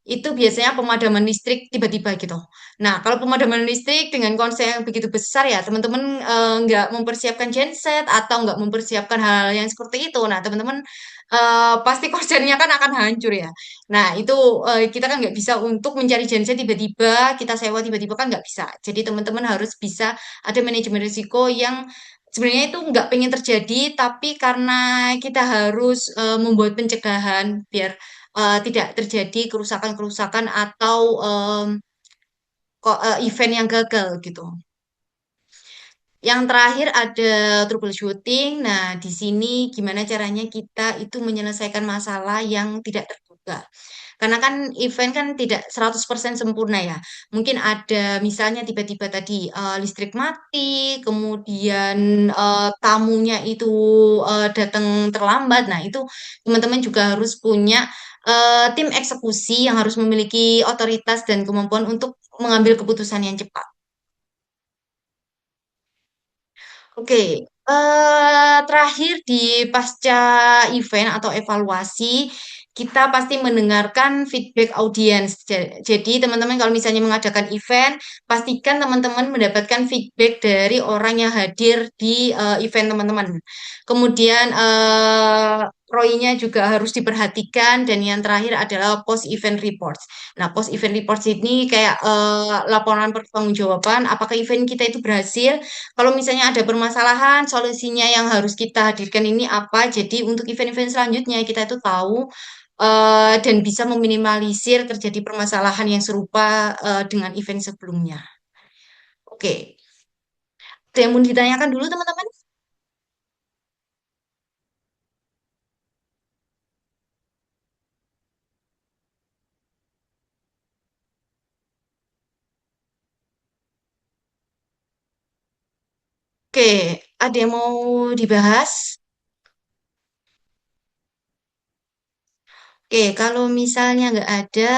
itu biasanya pemadaman listrik tiba-tiba gitu. Nah, kalau pemadaman listrik dengan konsep yang begitu besar ya, teman-teman nggak mempersiapkan genset atau nggak mempersiapkan hal yang seperti itu. Nah, teman-teman pasti konsernya kan akan hancur ya. Nah, itu kita kan nggak bisa untuk mencari genset tiba-tiba, kita sewa tiba-tiba kan nggak bisa. Jadi teman-teman harus bisa ada manajemen risiko yang sebenarnya itu nggak pengen terjadi, tapi karena kita harus membuat pencegahan biar tidak terjadi kerusakan-kerusakan atau event yang gagal gitu. Yang terakhir ada troubleshooting. Nah, di sini gimana caranya kita itu menyelesaikan masalah yang tidak terduga. Karena kan event kan tidak 100% sempurna ya. Mungkin ada misalnya tiba-tiba tadi listrik mati, kemudian tamunya itu datang terlambat. Nah, itu teman-teman juga harus punya tim eksekusi yang harus memiliki otoritas dan kemampuan untuk mengambil keputusan yang cepat. Oke, terakhir di pasca event atau evaluasi, kita pasti mendengarkan feedback audiens. Jadi, teman-teman kalau misalnya mengadakan event, pastikan teman-teman mendapatkan feedback dari orang yang hadir di event teman-teman. Kemudian, ROI-nya juga harus diperhatikan, dan yang terakhir adalah post-event reports. Nah, post-event reports ini kayak laporan pertanggungjawaban, apakah event kita itu berhasil, kalau misalnya ada permasalahan, solusinya yang harus kita hadirkan ini apa. Jadi untuk event-event selanjutnya kita itu tahu dan bisa meminimalisir terjadi permasalahan yang serupa dengan event sebelumnya. Oke, ada yang mau ditanyakan dulu teman-teman? Oke, ada yang mau dibahas? Oke, kalau misalnya nggak ada,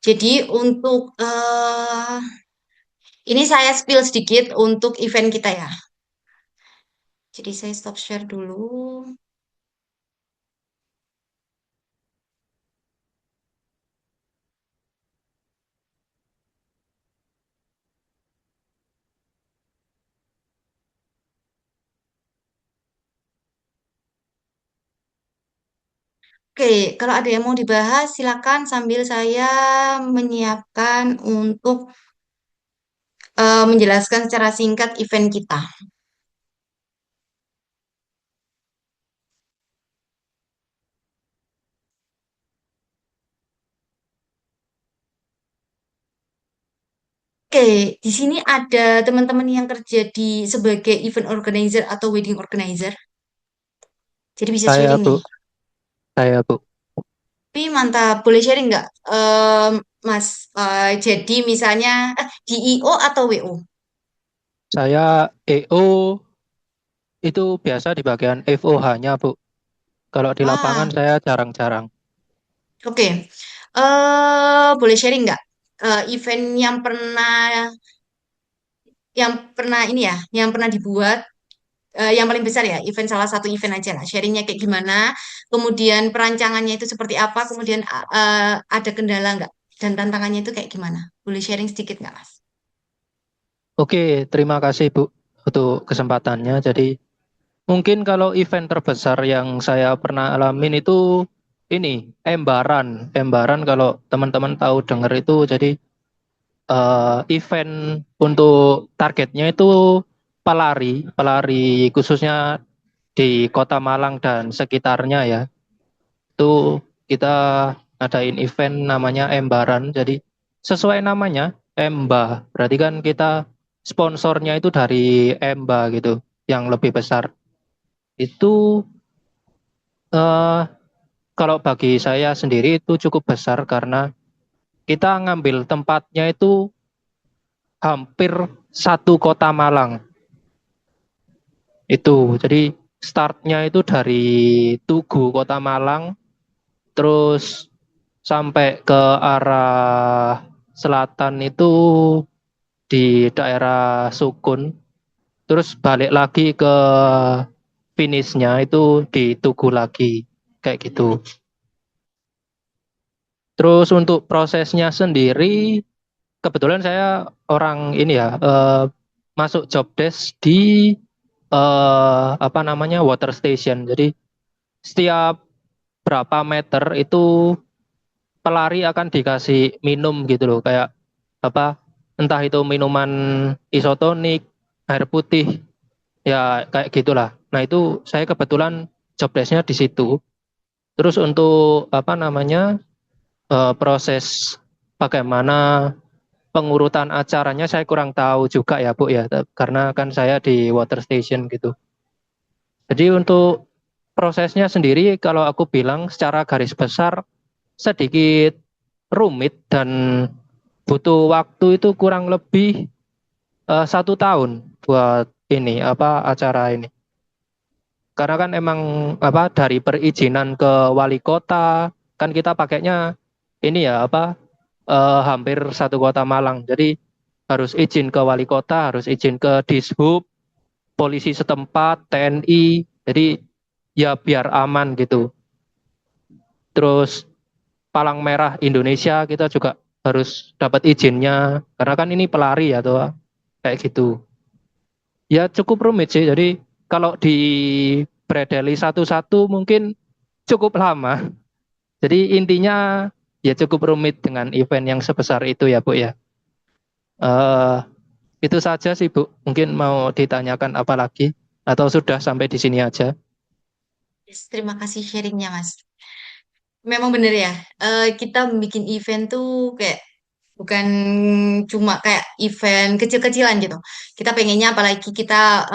jadi untuk ini saya spill sedikit untuk event kita ya. Jadi saya stop share dulu. Oke, kalau ada yang mau dibahas, silakan sambil saya menyiapkan untuk menjelaskan secara singkat event kita. Oke, di sini ada teman-teman yang kerja sebagai event organizer atau wedding organizer. Jadi bisa Saya sharing Bu, nih. saya Bu. Tapi mantap, boleh sharing nggak, Mas? Jadi misalnya di IO atau WO? Saya EO itu biasa di bagian FOH-nya Bu. Kalau di lapangan Wah, saya jarang-jarang. oke. Boleh sharing nggak event yang pernah ini ya, yang pernah dibuat yang paling besar ya, event salah satu event aja lah. Sharingnya kayak gimana, kemudian perancangannya itu seperti apa, kemudian ada kendala nggak, dan tantangannya itu kayak gimana? Boleh sharing sedikit nggak, Mas? Oke, terima kasih Bu untuk kesempatannya. Jadi mungkin kalau event terbesar yang saya pernah alamin itu ini Embaran. Embaran kalau teman-teman tahu dengar itu jadi event untuk targetnya itu pelari, pelari khususnya di Kota Malang dan sekitarnya ya. Itu kita ngadain event namanya Embaran. Jadi sesuai namanya Emba. Berarti kan kita sponsornya itu dari Emba gitu, yang lebih besar. Itu eh, kalau bagi saya sendiri itu cukup besar karena kita ngambil tempatnya itu hampir satu kota Malang. Itu, jadi startnya itu dari Tugu Kota Malang, terus sampai ke arah selatan itu di daerah Sukun, terus balik lagi ke finishnya itu di Tugu lagi, kayak gitu. Terus untuk prosesnya sendiri, kebetulan saya orang ini ya, masuk job desk di apa namanya water station. Jadi setiap berapa meter itu pelari akan dikasih minum gitu loh, kayak apa, entah itu minuman isotonik, air putih, ya kayak gitulah. Nah itu saya kebetulan job desk-nya di situ. Terus untuk apa namanya proses bagaimana pengurutan acaranya saya kurang tahu juga ya Bu ya, karena kan saya di water station gitu. Jadi untuk prosesnya sendiri kalau aku bilang secara garis besar sedikit rumit dan butuh waktu itu kurang lebih 1 tahun buat ini apa acara ini. Karena kan emang apa dari perizinan ke wali kota kan kita pakainya ini ya apa hampir satu kota Malang. Jadi harus izin ke wali kota, harus izin ke Dishub, polisi setempat, TNI. Jadi ya biar aman gitu. Terus Palang Merah Indonesia kita juga harus dapat izinnya karena kan ini pelari ya tuh kayak gitu. Ya cukup rumit sih. Jadi kalau di bredeli satu-satu mungkin cukup lama. Jadi intinya ya cukup rumit dengan event yang sebesar itu ya Bu ya. Eh itu saja sih Bu. Mungkin mau ditanyakan apa lagi atau sudah sampai di sini aja? Yes, terima kasih sharingnya, Mas. Memang bener ya, kita bikin event tuh kayak bukan cuma kayak event kecil-kecilan gitu. Kita pengennya apalagi kita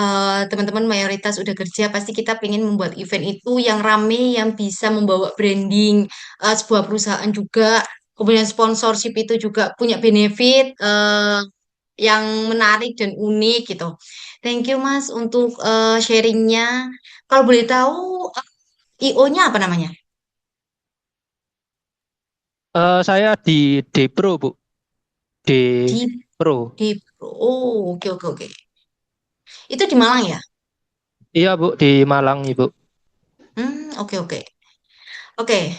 teman-teman mayoritas udah kerja, pasti kita pengen membuat event itu yang rame, yang bisa membawa branding sebuah perusahaan juga. Kemudian sponsorship itu juga punya benefit yang menarik dan unik gitu. Thank you Mas untuk sharingnya. Kalau boleh tahu IO-nya apa namanya? Saya di Depro Bu. Di Depro. di Oh, oke oke oke. Itu di Malang ya? Iya Bu, di Malang Ibu. Oke oke. Oke.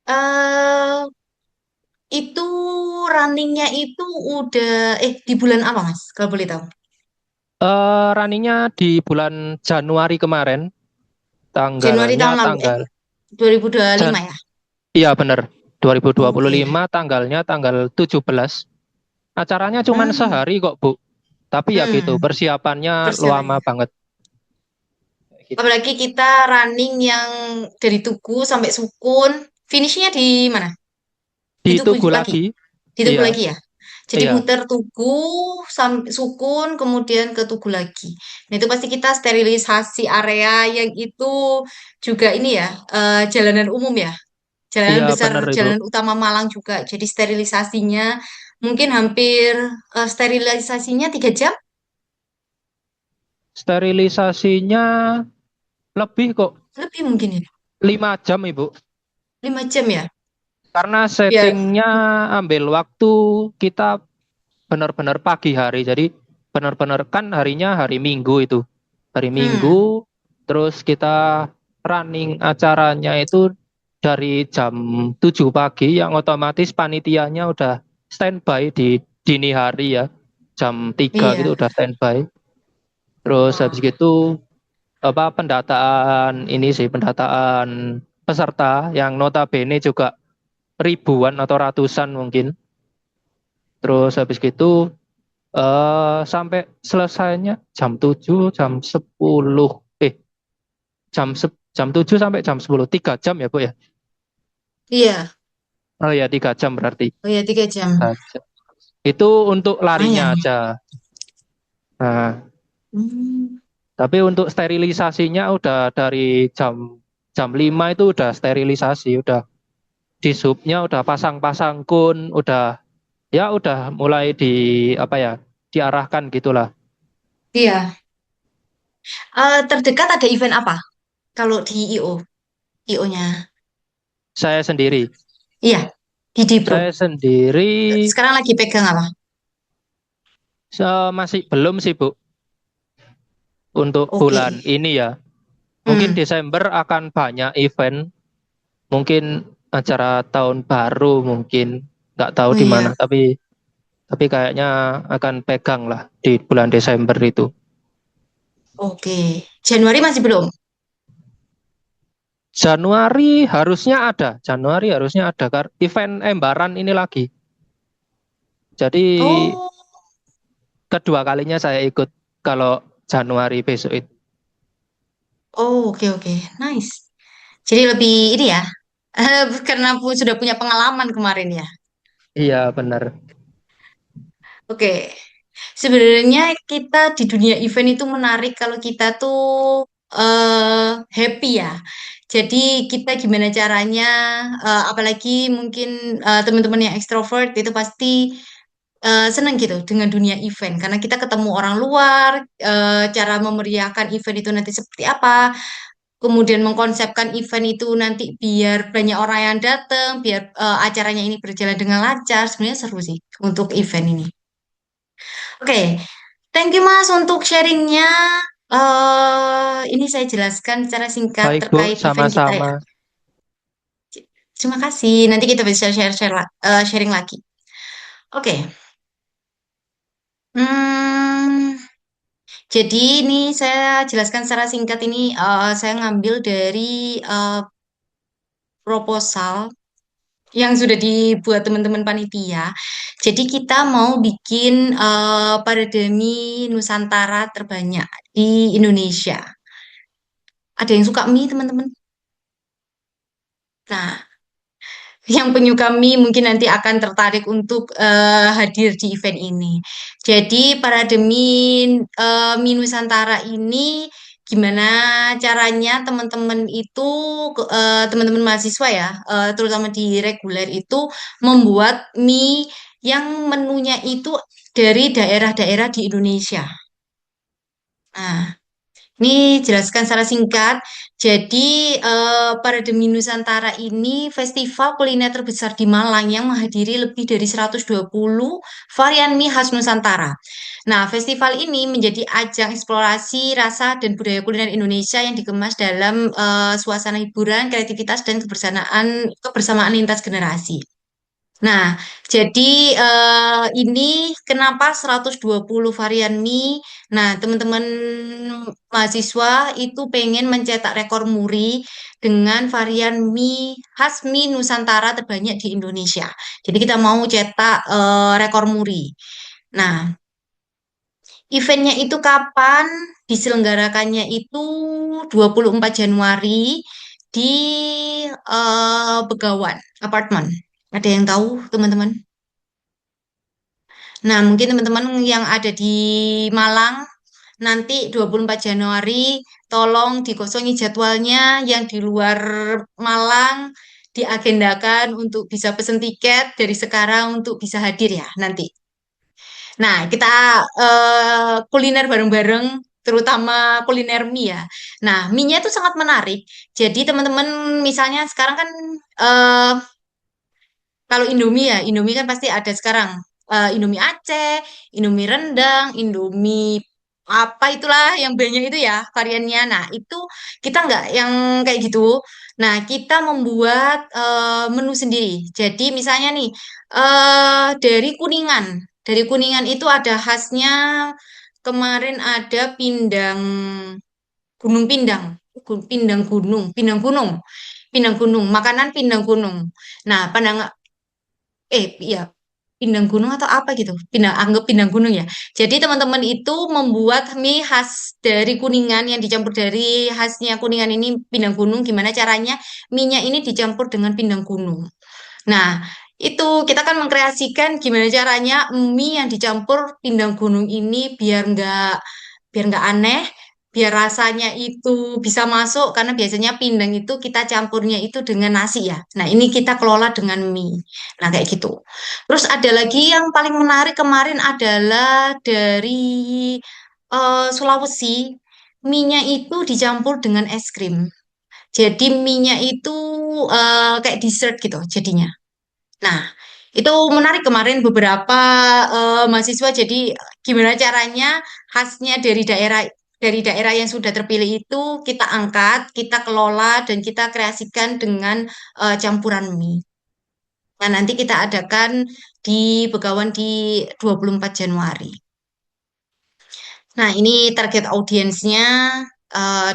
Eh itu runningnya itu udah di bulan apa Mas? Kalau boleh tahu. Runningnya di bulan Januari kemarin, Januari tanggalnya tahun lalu tanggal 2025 ya? iya benar. Oke. 2025 tanggalnya tanggal 17. Acaranya cuma Hmm. sehari kok, Bu. Tapi ya gitu, Hmm. persiapannya lama Persiapannya. banget. Gitu. Apalagi kita running yang dari Tugu sampai Sukun, finishnya di mana? Di Di Tugu Tugu lagi? lagi, Di Tugu iya, lagi ya? Jadi iya, muter Tugu sampai Sukun kemudian ke Tugu lagi. Nah itu pasti kita sterilisasi area yang itu juga ini ya jalanan umum ya, jalanan iya besar, benar Ibu. jalanan utama Malang juga. Jadi sterilisasinya mungkin hampir sterilisasinya 3 jam Sterilisasinya lebih kok, lebih mungkin ya, 5 jam Ibu. 5 jam ya. Karena Biar settingnya ambil waktu kita benar-benar pagi hari. Jadi benar-benar kan harinya hari Minggu itu. Hari hmm, Minggu, terus kita running acaranya itu dari jam 7 pagi yang otomatis panitianya udah standby di dini hari ya. Jam 3 iya. gitu udah standby. Terus habis Wah. gitu apa pendataan ini sih pendataan peserta yang notabene juga ribuan atau ratusan mungkin. Terus habis gitu sampai selesainya jam 7, jam 10, jam 7 sampai jam 10, 3 jam ya Bu ya? Iya, Oh ya 3 jam berarti. oh ya 3 jam. 3 jam. Itu untuk larinya Lumayan ya. aja. Nah, Hmm. tapi untuk sterilisasinya udah dari jam jam 5 itu udah sterilisasi, udah di subnya udah pasang-pasang kun, udah ya udah mulai di apa ya, diarahkan gitulah. Iya. Terdekat ada event apa? Kalau di IO-nya. Saya sendiri, Iya, di Dipro. saya sendiri Sekarang lagi pegang apa? masih belum sih Bu untuk Oke. bulan ini ya. Mungkin Hmm. Desember akan banyak event, mungkin acara tahun baru mungkin nggak tahu Oh di iya. mana, tapi kayaknya akan pegang lah di bulan Desember itu. Oke. Januari masih belum? Januari harusnya ada event Embaran ini lagi. Jadi Oh, kedua kalinya saya ikut kalau Januari besok itu. oh oke oke. Nice. Jadi lebih ini ya. Karena sudah punya pengalaman kemarin ya. Iya benar. Oke. Sebenarnya kita di dunia event itu menarik kalau kita tuh happy ya. Jadi kita gimana caranya, apalagi mungkin teman-teman yang ekstrovert itu pasti senang gitu dengan dunia event karena kita ketemu orang luar, cara memeriahkan event itu nanti seperti apa, kemudian mengkonsepkan event itu nanti biar banyak orang yang datang, biar acaranya ini berjalan dengan lancar. Sebenarnya seru sih untuk event ini. Oke, thank you Mas untuk sharingnya. Ini saya jelaskan secara singkat Baik Bu, terkait event kita ya. sama-sama. Terima kasih. Nanti kita bisa sharing lagi. Oke. Hmm, jadi ini saya jelaskan secara singkat ini saya ngambil dari eh, proposal yang sudah dibuat teman-teman panitia. Jadi kita mau bikin Parademi Nusantara terbanyak di Indonesia. Ada yang suka mie, teman-teman? Nah, yang penyuka mie mungkin nanti akan tertarik untuk hadir di event ini. Jadi Parademi Mie Nusantara ini gimana caranya teman-teman itu teman-teman mahasiswa ya, terutama di reguler itu membuat mie yang menunya itu dari daerah-daerah di Indonesia. Nah, ini jelaskan secara singkat. Jadi, Parademi Nusantara ini festival kuliner terbesar di Malang yang menghadiri lebih dari 120 varian mie khas Nusantara. Nah, festival ini menjadi ajang eksplorasi rasa dan budaya kuliner Indonesia yang dikemas dalam suasana hiburan, kreativitas, dan kebersamaan lintas generasi. Nah, jadi ini kenapa 120 varian mie? Nah, teman-teman mahasiswa itu pengen mencetak rekor muri dengan varian mie khas mie Nusantara terbanyak di Indonesia. Jadi kita mau cetak rekor muri. Nah, eventnya itu kapan? Diselenggarakannya itu 24 Januari di Begawan Apartemen. Ada yang tahu, teman-teman? Nah, mungkin teman-teman yang ada di Malang nanti 24 Januari tolong dikosongi jadwalnya yang di luar Malang diagendakan untuk bisa pesen tiket dari sekarang untuk bisa hadir ya nanti. Nah, kita kuliner bareng-bareng terutama kuliner mie ya. Nah, mie-nya itu sangat menarik. Jadi teman-teman misalnya sekarang kan eh, kalau Indomie ya, Indomie kan pasti ada sekarang Indomie Aceh, Indomie rendang, Indomie apa itulah yang banyak itu ya variannya. Nah, itu kita nggak yang kayak gitu. Nah, kita membuat menu sendiri. Jadi misalnya nih dari Kuningan. Dari Kuningan itu ada khasnya kemarin ada Gunung Pindang, Pindang Gunung, Pindang Gunung, makanan Pindang Gunung. Nah, iya, pindang gunung atau apa gitu. Anggap pindang gunung ya. Jadi teman-teman itu membuat mie khas dari Kuningan yang dicampur dari khasnya Kuningan ini pindang gunung. Gimana caranya? Mie-nya ini dicampur dengan pindang gunung. Nah, itu kita kan mengkreasikan gimana caranya mie yang dicampur pindang gunung ini biar nggak aneh, biar rasanya itu bisa masuk karena biasanya pindang itu kita campurnya itu dengan nasi ya. Nah, ini kita kelola dengan mie. Nah, kayak gitu. Terus ada lagi yang paling menarik kemarin adalah dari Sulawesi. Mie-nya itu dicampur dengan es krim. Jadi mie-nya itu kayak dessert gitu jadinya. Nah, itu menarik kemarin beberapa mahasiswa. Jadi gimana caranya khasnya dari daerah yang sudah terpilih itu kita angkat, kita kelola dan kita kreasikan dengan campuran mie. Nah, nanti kita adakan di Begawan di 24 Januari. Nah, ini target audiensnya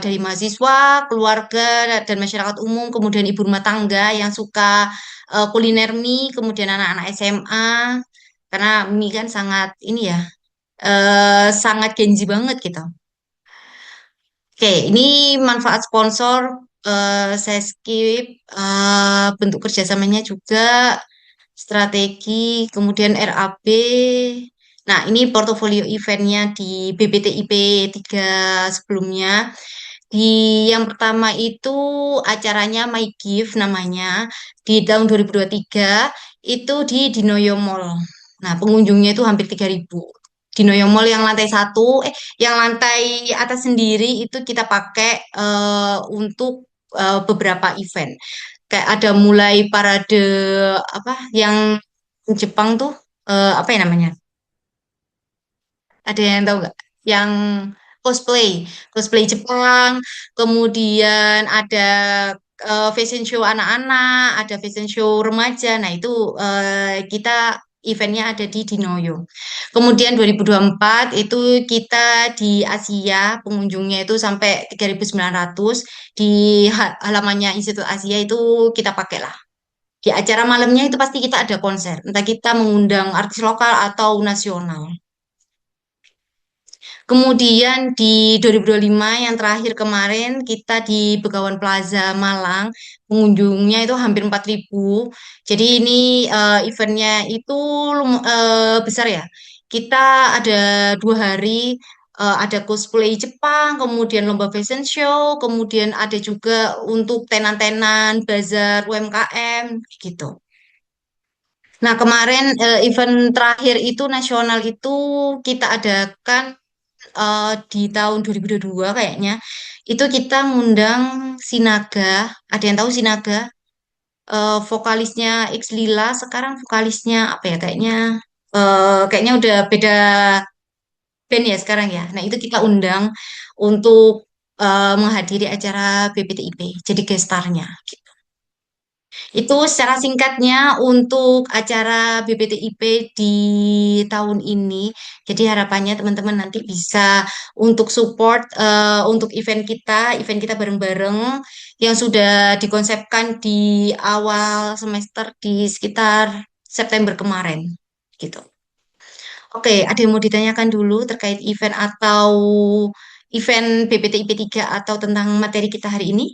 dari mahasiswa, keluarga, dan masyarakat umum, kemudian ibu rumah tangga yang suka kuliner mie, kemudian anak-anak SMA, karena mie kan sangat ini ya, sangat Genji banget gitu. Oke, ini manfaat sponsor, saya skip, bentuk kerjasamanya juga, strategi, kemudian RAB. Nah, ini portofolio eventnya di BPTIP 3 sebelumnya. Di yang pertama itu acaranya My Gift namanya di tahun 2023 itu di Dinoyo Mall. Nah, pengunjungnya itu hampir 3.000. Dinoyo Mall yang lantai satu, yang lantai atas sendiri itu kita pakai untuk beberapa event. Kayak ada mulai parade apa yang Jepang tuh apa ya namanya? Ada yang tahu nggak? Yang cosplay, cosplay Jepang, kemudian ada fashion show anak-anak, ada fashion show remaja. Nah, itu kita eventnya ada di Dinoyo. Kemudian 2024 itu kita di Asia, pengunjungnya itu sampai 3.900 di halamannya Institut Asia itu kita pakai lah. Di acara malamnya itu pasti kita ada konser, entah kita mengundang artis lokal atau nasional. Kemudian di 2025 yang terakhir kemarin kita di Begawan Plaza Malang, pengunjungnya itu hampir 4.000. Jadi ini eventnya itu besar ya. Kita ada 2 hari, ada cosplay Jepang, kemudian lomba fashion show, kemudian ada juga untuk tenan-tenan, bazar UMKM gitu. Nah, kemarin event terakhir itu nasional itu kita adakan di tahun 2022 kayaknya. Itu kita ngundang Sinaga. Ada yang tahu Sinaga? Vokalisnya X Lila, sekarang vokalisnya apa ya? Kayaknya udah beda band ya sekarang ya. Nah, itu kita undang untuk menghadiri acara BPTIP. Jadi gestarnya. Itu secara singkatnya untuk acara BPTIP di tahun ini. Jadi harapannya teman-teman nanti bisa untuk support untuk event kita bareng-bareng yang sudah dikonsepkan di awal semester di sekitar September kemarin. Gitu. Oke, ada yang mau ditanyakan dulu terkait event atau event BPTIP 3 atau tentang materi kita hari ini?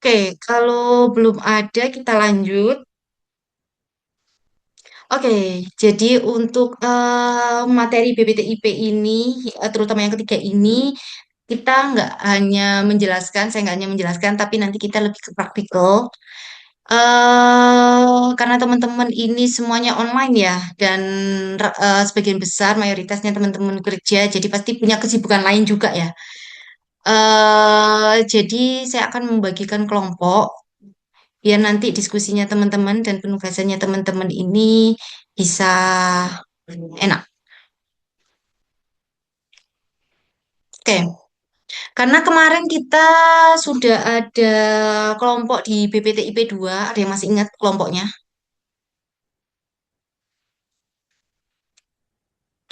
Oke, kalau belum ada kita lanjut. Oke, jadi untuk materi BPTIP ini, terutama yang ketiga ini, kita nggak hanya menjelaskan, saya nggak hanya menjelaskan, tapi nanti kita lebih ke praktikal. Karena teman-teman ini semuanya online ya, dan sebagian besar mayoritasnya teman-teman kerja, jadi pasti punya kesibukan lain juga ya. Jadi saya akan membagikan kelompok biar nanti diskusinya teman-teman dan penugasannya teman-teman ini bisa enak. Oke, karena kemarin kita sudah ada kelompok di BPTIP 2, ada yang masih ingat kelompoknya?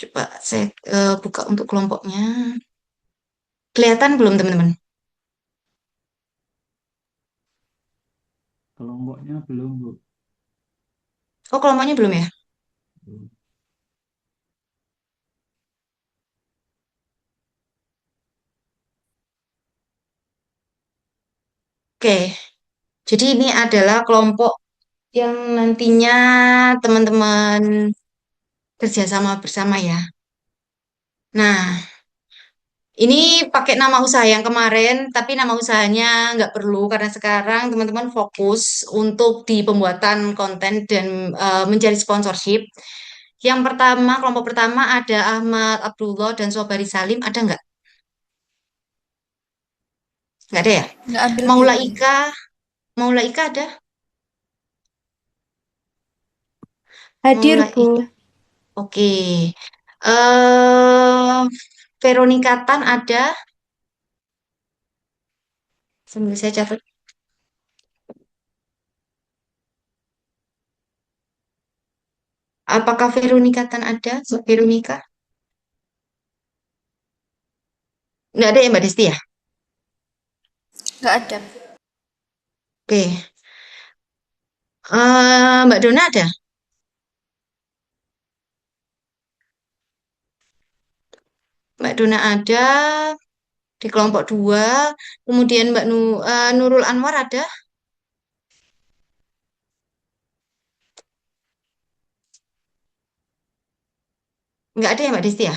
Coba saya buka untuk kelompoknya. Kelihatan belum teman-teman? Kelompoknya belum, Bu. Oh, kelompoknya belum ya? Belum. Oke, jadi ini adalah kelompok yang nantinya teman-teman kerjasama bersama ya. Nah, ini pakai nama usaha yang kemarin, tapi nama usahanya nggak perlu karena sekarang teman-teman fokus untuk di pembuatan konten dan mencari sponsorship. Yang pertama, kelompok pertama ada Ahmad Abdullah dan Sobari Salim, ada nggak? Nggak ada ya? Nggak ambil Maula giveaway. Ika, Maula Ika ada? Hadir, Maula Ika, Bu. oke. Eh, Veronica Tan ada? Sambil saya catat. Apakah Veronica Tan ada? Veronica? Nggak ada ya Mbak Desti ya? Nggak ada. Oke. Mbak Dona ada? Mbak Dona ada di kelompok dua. Kemudian Nurul Anwar ada? Nggak ada ya Mbak Desti ya?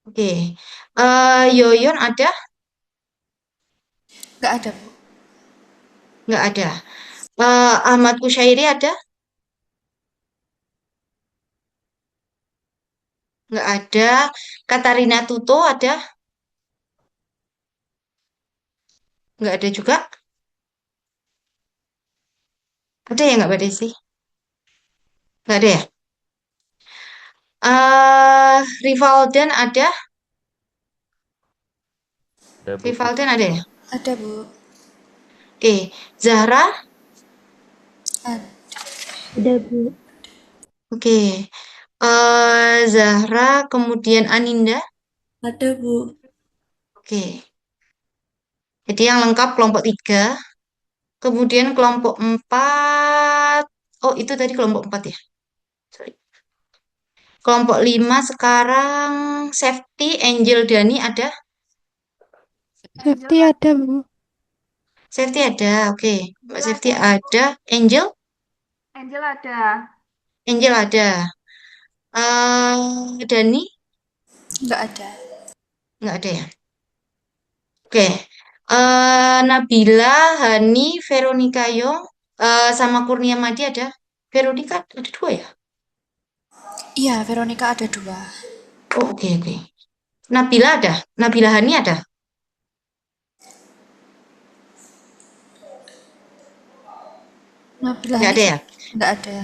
Oke. Yoyon ada? Nggak ada, Bu. Nggak ada. Ahmad Kushairi ada? Nggak ada. Katarina Tuto ada? Nggak ada juga. Ada ya nggak Mbak Desti? Nggak ada ya? Rivaldan ada? Ada Bu. Rivaldan ada ya? Ada, Bu. Oke. Zahra? Ada. Ada, Bu. Oke. Zahra, kemudian Aninda? Ada, Bu. Oke. Jadi yang lengkap kelompok tiga. Kemudian kelompok empat. Oh, itu tadi kelompok empat ya? Sorry. Kelompok lima sekarang Safety, Angel, Dani ada? Safety ada, Bu. Safety ada, oke. Mbak Angel Safety ada, Bu. ada. Angel? Angel ada. Angel ada. Dani? Nggak ada. Nggak ada ya? Oke. Nabila, Hani, Veronica Yong, sama Kurnia Madi ada? Veronica ada dua ya? Iya, Veronica ada 2. Oh, oke, oke. Nabila ada? Nabila Hani ada? Nabila Nggak Hani ada ya? nggak ada.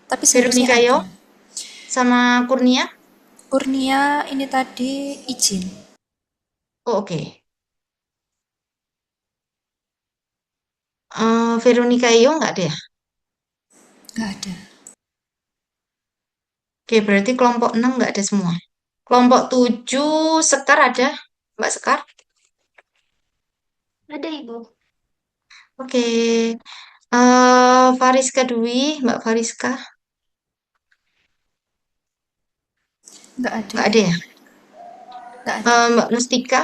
Tapi seharusnya Veronica ada. Yong sama Kurnia? Kurnia ini tadi izin. Oh, oke. Veronica Yong nggak ada ya? Nggak ada. Oke, berarti kelompok 6 nggak ada semua. Kelompok 7 Sekar ada? Mbak Sekar? Ada, Ibu. Oke. Fariska Dwi, Mbak Fariska? Nggak ada. Nggak ada ya? Nggak ada. Mbak Mustika?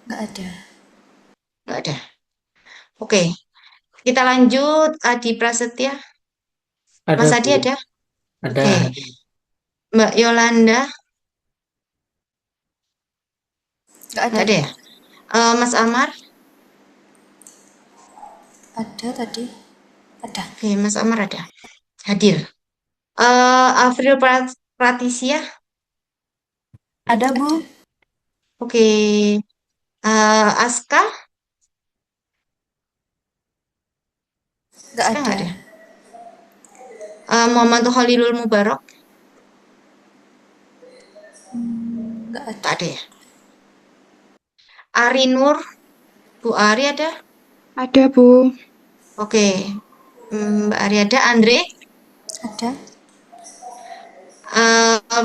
Nggak ada. Nggak ada. Oke, kita lanjut. Adi Prasetya. Ada Mas Adi Bu. ada? Ada. Oke. Mbak Yolanda? Nggak ada. Nggak ada ya? Mas Amar? Ada tadi. Ada. Oke, Mas Amar ada. Hadir. Avril Pratisia? Ada, Bu. Oke. Aska? Nggak Aska ada. nggak ada. Muhammad Khalilul Mubarak? Nggak ada. Nggak ada ya? Ari Nur? Bu Ari ada? Ada, Bu. Oke. Mbak Ari ada. Andre? Ada.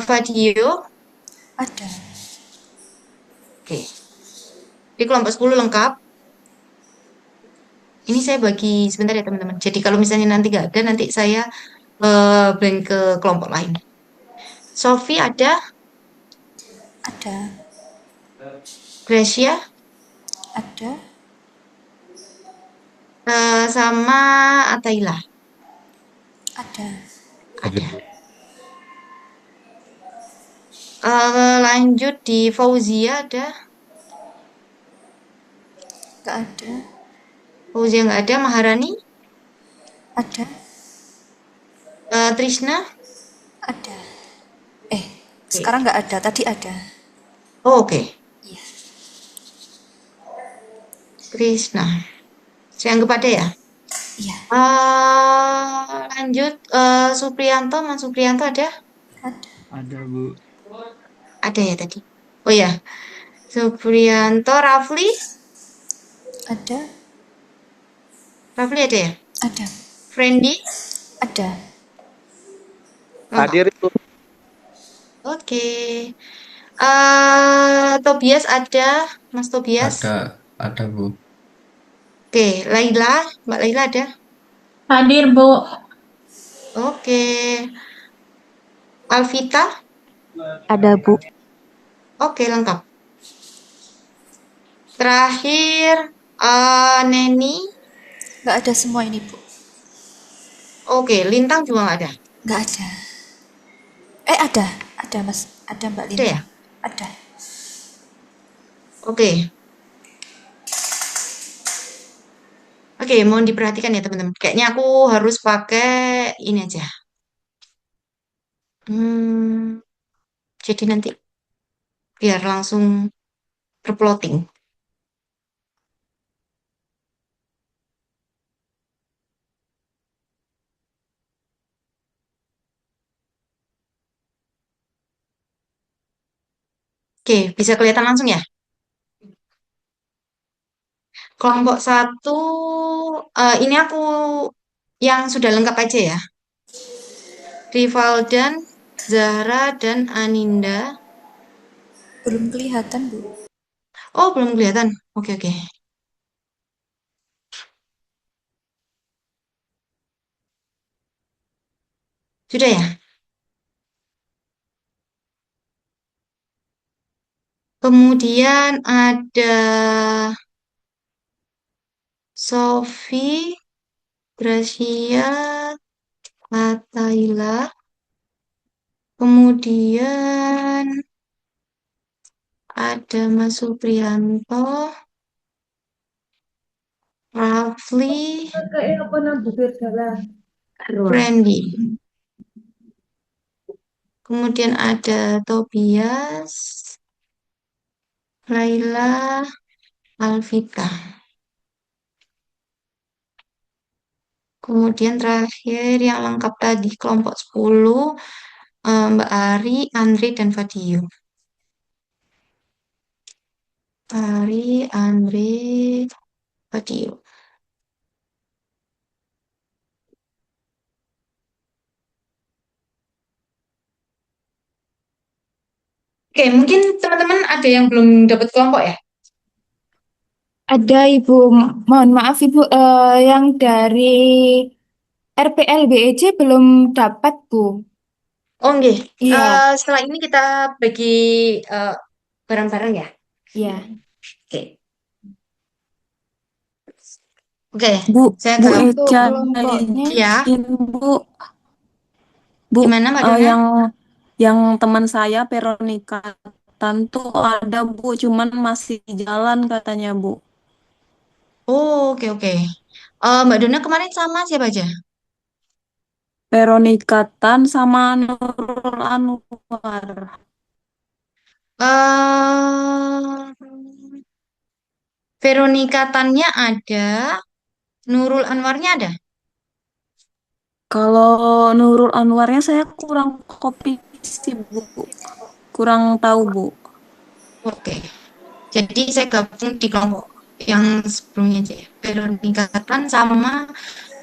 Fadio? Ada. Oke. Di kelompok 10 lengkap. Ini saya bagi sebentar ya teman-teman. Jadi kalau misalnya nanti nggak ada, nanti saya blank ke kelompok lain. Sofi ada? Ada. Gracia, Ada. sama Ataila. Ada. Oke, Ada. Bu. Lanjut di Fauzia ada. Nggak ada. Fauzia nggak ada. Maharani, Ada. Trishna. Ada. Oke. Sekarang nggak ada. Tadi ada. Oh, oke. Iya. Krishna. Saya anggap ada ya. Iya. Lanjut Supriyanto, Mas Supriyanto ada? Ada. Ada, Bu. Ada ya tadi. Oh ya, Supriyanto, Rafli, Ada. Rafli ada ya? Ada. Friendly, Ada. lengkap. Hadir itu. Oke. Tobias ada, Mas Tobias. Ada, Bu. Oke, Laila, Mbak Laila ada. Hadir, Bu. Oke. Alvita, Ada, Bu. oke lengkap. Terakhir, Neni, Nggak ada semua ini, Bu. oke. Lintang juga nggak ada. Nggak ada. Ada. Ada, Mas. Ada, Mbak Ada Linda. ya? Ada. Oke. Oke, mohon diperhatikan ya teman-teman. Kayaknya aku harus pakai ini aja. Hmm, jadi nanti biar langsung terploting. Oke, bisa kelihatan langsung ya. Kelompok satu, ini aku yang sudah lengkap aja ya. Rivaldan, Zahra, dan Aninda. Belum kelihatan, Bu. Oh, belum kelihatan. Oke, oke. Sudah ya? Kemudian ada Sofi, Gracia, Ataila. Kemudian ada Mas Supriyanto, Rafli, Brandy. Kemudian ada Tobias, Laila, Alvita. Kemudian terakhir yang lengkap tadi kelompok 10, Mbak Ari, Andri, dan Fadil. Ari, Andri, Fadil. Oke, mungkin teman-teman ada yang belum dapat kelompok ya? Ada, Ibu. Mohon maaf, Ibu. Yang dari RPLBEC belum dapat, Bu. Oh, enggak. Iya, Setelah ini kita bagi eh, bareng-bareng ya. iya. Oke. Oke, Bu, saya Bu gabung. Untuk Eca kelompoknya, Ya, izin Bu, Bu, gimana Mbak eh, Dona? yang teman saya Veronica Tantu ada Bu, cuman masih jalan katanya Bu. Oh, oke, oke. Mbak Dona kemarin sama siapa aja? Veronica Tan sama Nurul Anwar. eh Veronica Tannya ada, Nurul Anwarnya ada. Kalau Nurul Anwarnya saya kurang kopi sih Bu, kurang tahu Bu. Oke, jadi saya gabung di kelompok yang sebelumnya aja ya. Veronica Tan sama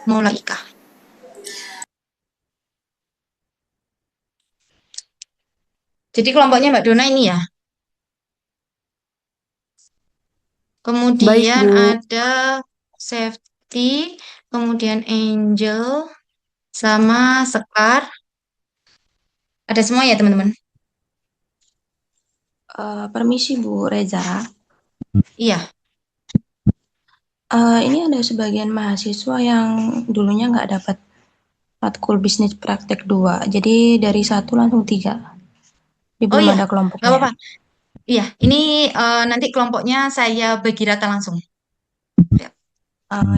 Maula Ika. Jadi kelompoknya Mbak Dona ini ya. Baik Kemudian Bu. ada Safety, kemudian Angel, sama Sekar. Ada semua ya teman-teman? Permisi Bu Reza. Iya. Ini ada sebagian mahasiswa yang dulunya nggak dapat matkul bisnis praktek 2, jadi dari 1 langsung 3. Ini Oh belum iya, ada nggak kelompoknya. apa-apa. Iya, ini nanti kelompoknya saya bagi rata langsung. Ya,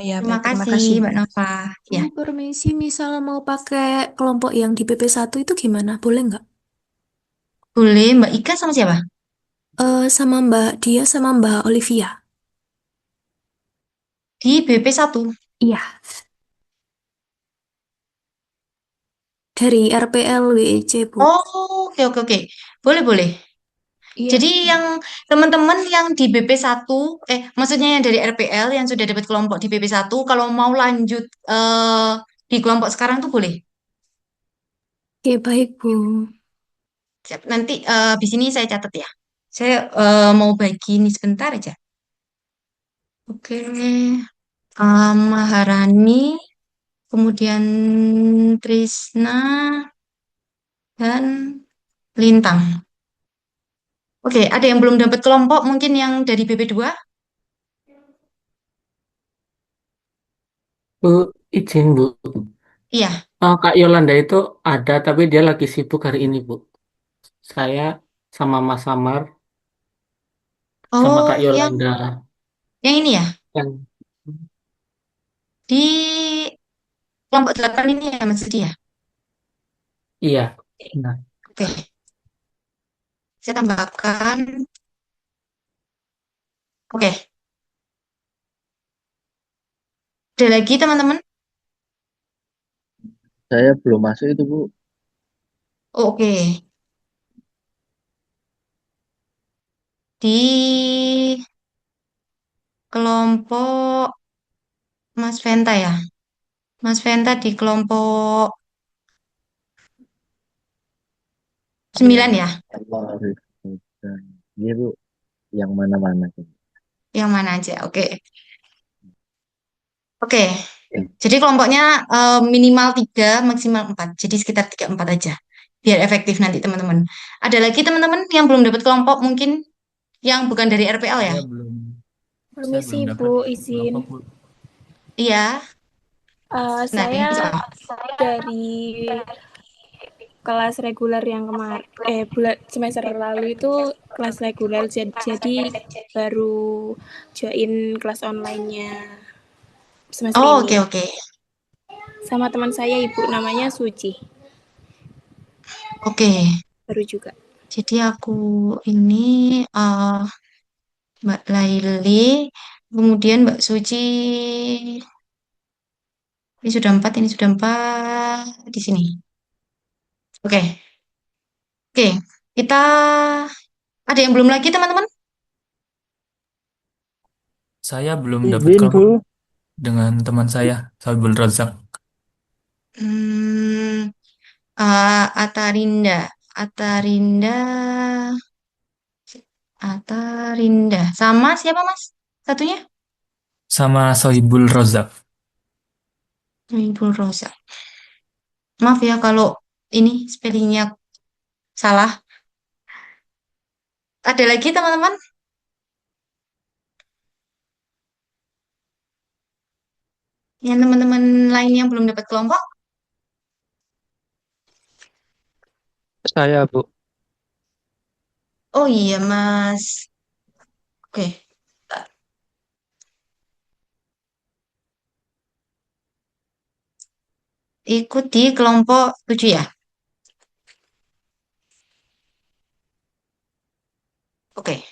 Ya, terima baik, terima kasih kasih. Mbak Nova. Ya, Permisi, misal mau pakai kelompok yang di PP1 itu gimana? Boleh nggak? boleh Mbak Ika sama siapa? Sama Mbak Dia sama Mbak Olivia. Di BP1. Iya, dari RPL WEC, Bu. Oh, oke oke oke. Boleh boleh. Iya. Jadi yang teman-teman yang di BP1, maksudnya yang dari RPL yang sudah dapat kelompok di BP1, kalau mau lanjut di kelompok sekarang tuh boleh. Oke, baik, Bu. Siap. Nanti di sini saya catat ya. Saya mau bagi ini sebentar aja. Oke. Maharani, kemudian Trisna, dan Lintang. Oke, ada yang belum dapat kelompok mungkin yang dari BP2? Bu, izin Bu. Iya. Kak Yolanda itu ada, tapi dia lagi sibuk hari ini, Bu. Saya sama Mas Samar, sama Kak Oh, Yolanda yang ini ya? yang Di kelompok 8 ini ya Mas Didi ya? iya. Nah, Oke, saya tambahkan. Oke, ada lagi teman-teman? Saya belum masuk itu, Bu. Oh, oke. Di kelompok Mas Venta ya? Mas Venta di kelompok Iya, 9 ya? Allah Iya, Bu. Yang mana-mana. Yang mana aja? Oke. Oke, jadi kelompoknya minimal 3, maksimal 4. Jadi sekitar 3, 4 aja. Biar efektif nanti teman-teman. Ada lagi teman-teman yang belum dapat kelompok mungkin yang bukan dari RPL ya? Saya belum Permisi, dapat Bu, izin. kelompok, Bu. Iya. Nah, Saya siapa? dari kelas reguler yang semester lalu itu kelas reguler, jadi baru join kelas online-nya semester Oh, oke ini. oke. Sama teman saya, Ibu, namanya Suci, Oke. baru juga. Jadi aku ini eh, Mbak Laili, kemudian Mbak Suci. Ini sudah 4, ini sudah 4 di sini. Oke. Oke. Kita ada yang belum lagi teman-teman? Saya belum dapat Izin, kelompok Bu. dengan teman saya, Sabul Razak. Hmm, Atarinda, Atarinda, Atarinda. Sama siapa Mas? Satunya? Sama Sohibul Rozak. Ibu Rosa. Maaf ya kalau ini spellingnya salah. Ada lagi teman-teman? Yang teman-teman lain yang belum dapat kelompok? Saya, Bu. Oh iya Mas. Oke. Ikut di kelompok 7 ya? Oke.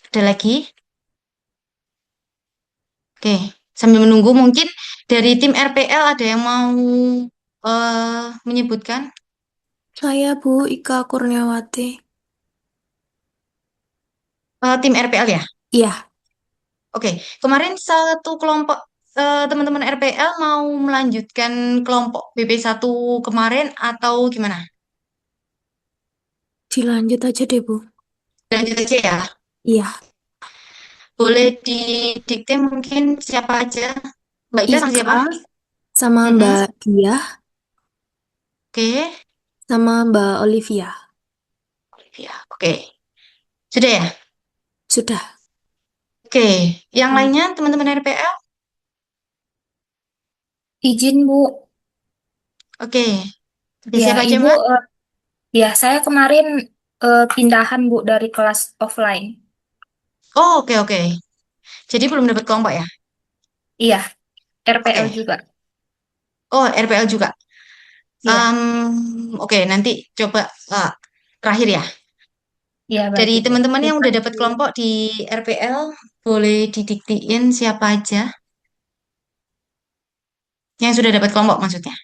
Ada lagi? Oke. Sambil menunggu mungkin dari tim RPL ada yang mau menyebutkan? Saya, Bu, Ika Kurniawati. Tim RPL ya? Iya, Oke. Kemarin satu kelompok teman-teman RPL mau melanjutkan kelompok BP1 kemarin atau gimana? dilanjut aja deh, Bu. Lanjut aja ya. Iya, Boleh didikte mungkin siapa aja? Mbak Ika sama siapa? Ika sama Mm-mm. Mbak Dia Oke. sama Mbak Olivia. Ya, oke. Sudah ya? Sudah. Oke, yang lainnya teman-teman RPL? Izin, Bu. Oke, oke, Ya, siapa aja, Ibu, Mbak? ya saya kemarin pindahan, Bu, dari kelas offline. Oh, oke, oke. Jadi belum dapat kelompok ya? Iya, Oke. RPL juga. Oh, RPL juga. Iya, Oke, nanti coba terakhir ya. iya Dari baik, Ibu. teman-teman yang Terima udah dapat kasih. kelompok di RPL, boleh didiktiin siapa aja yang sudah dapat kelompok maksudnya.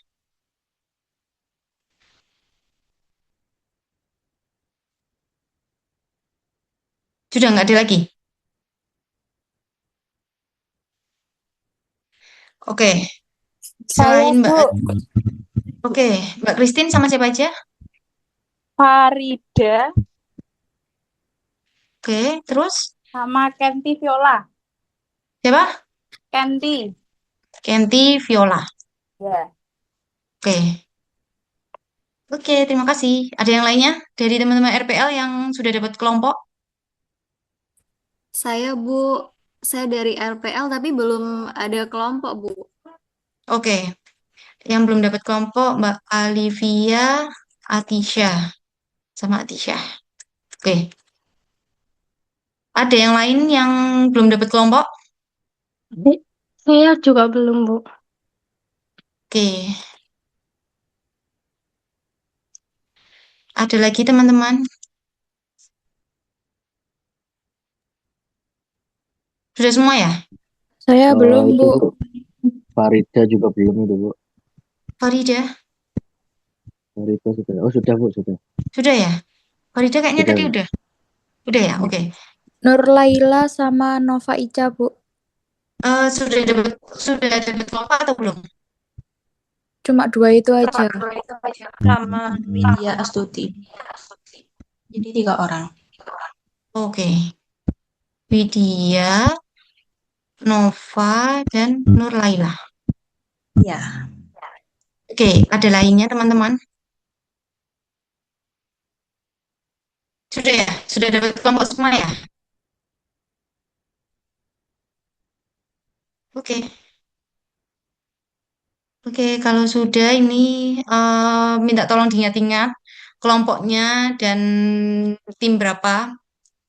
Sudah nggak ada lagi? Oke, Saya, selain Mbak, Bu, oke, Mbak Christine sama siapa aja? Farida Oke, terus sama Kenti Viola. siapa? Kenti. Kenti Viola. Ya. Oke, oke, terima kasih. Ada yang lainnya dari teman-teman RPL yang sudah dapat kelompok? Saya, Bu, saya dari RPL tapi belum ada kelompok, Bu. Oke, yang belum dapat kelompok Mbak Alivia, Atisha, sama Atisha. Oke, ada yang lain yang belum dapat kelompok? Saya juga belum, Bu. Oke, ada lagi teman-teman? Sudah semua ya? Saya belum, Itu Bu. Bu, Farida juga belum itu Bu. Farida, Farida sudah. Oh sudah Bu, sudah. sudah ya? Farida kayaknya Sudah tadi Bu. udah. Udah ya? Oke. Nur Laila sama Nova Ica, Bu. Sudah dapat kelompok atau belum? Cuma 2 itu aja. Sama Widya Astuti. Jadi 3 orang. Oke. Widya, Nova, dan Nur Laila. Ya. Oke, ada lainnya teman-teman? Sudah ya? Sudah dapat kelompok semua ya? Oke. Oke, kalau sudah ini minta tolong diingat-ingat kelompoknya dan tim berapa?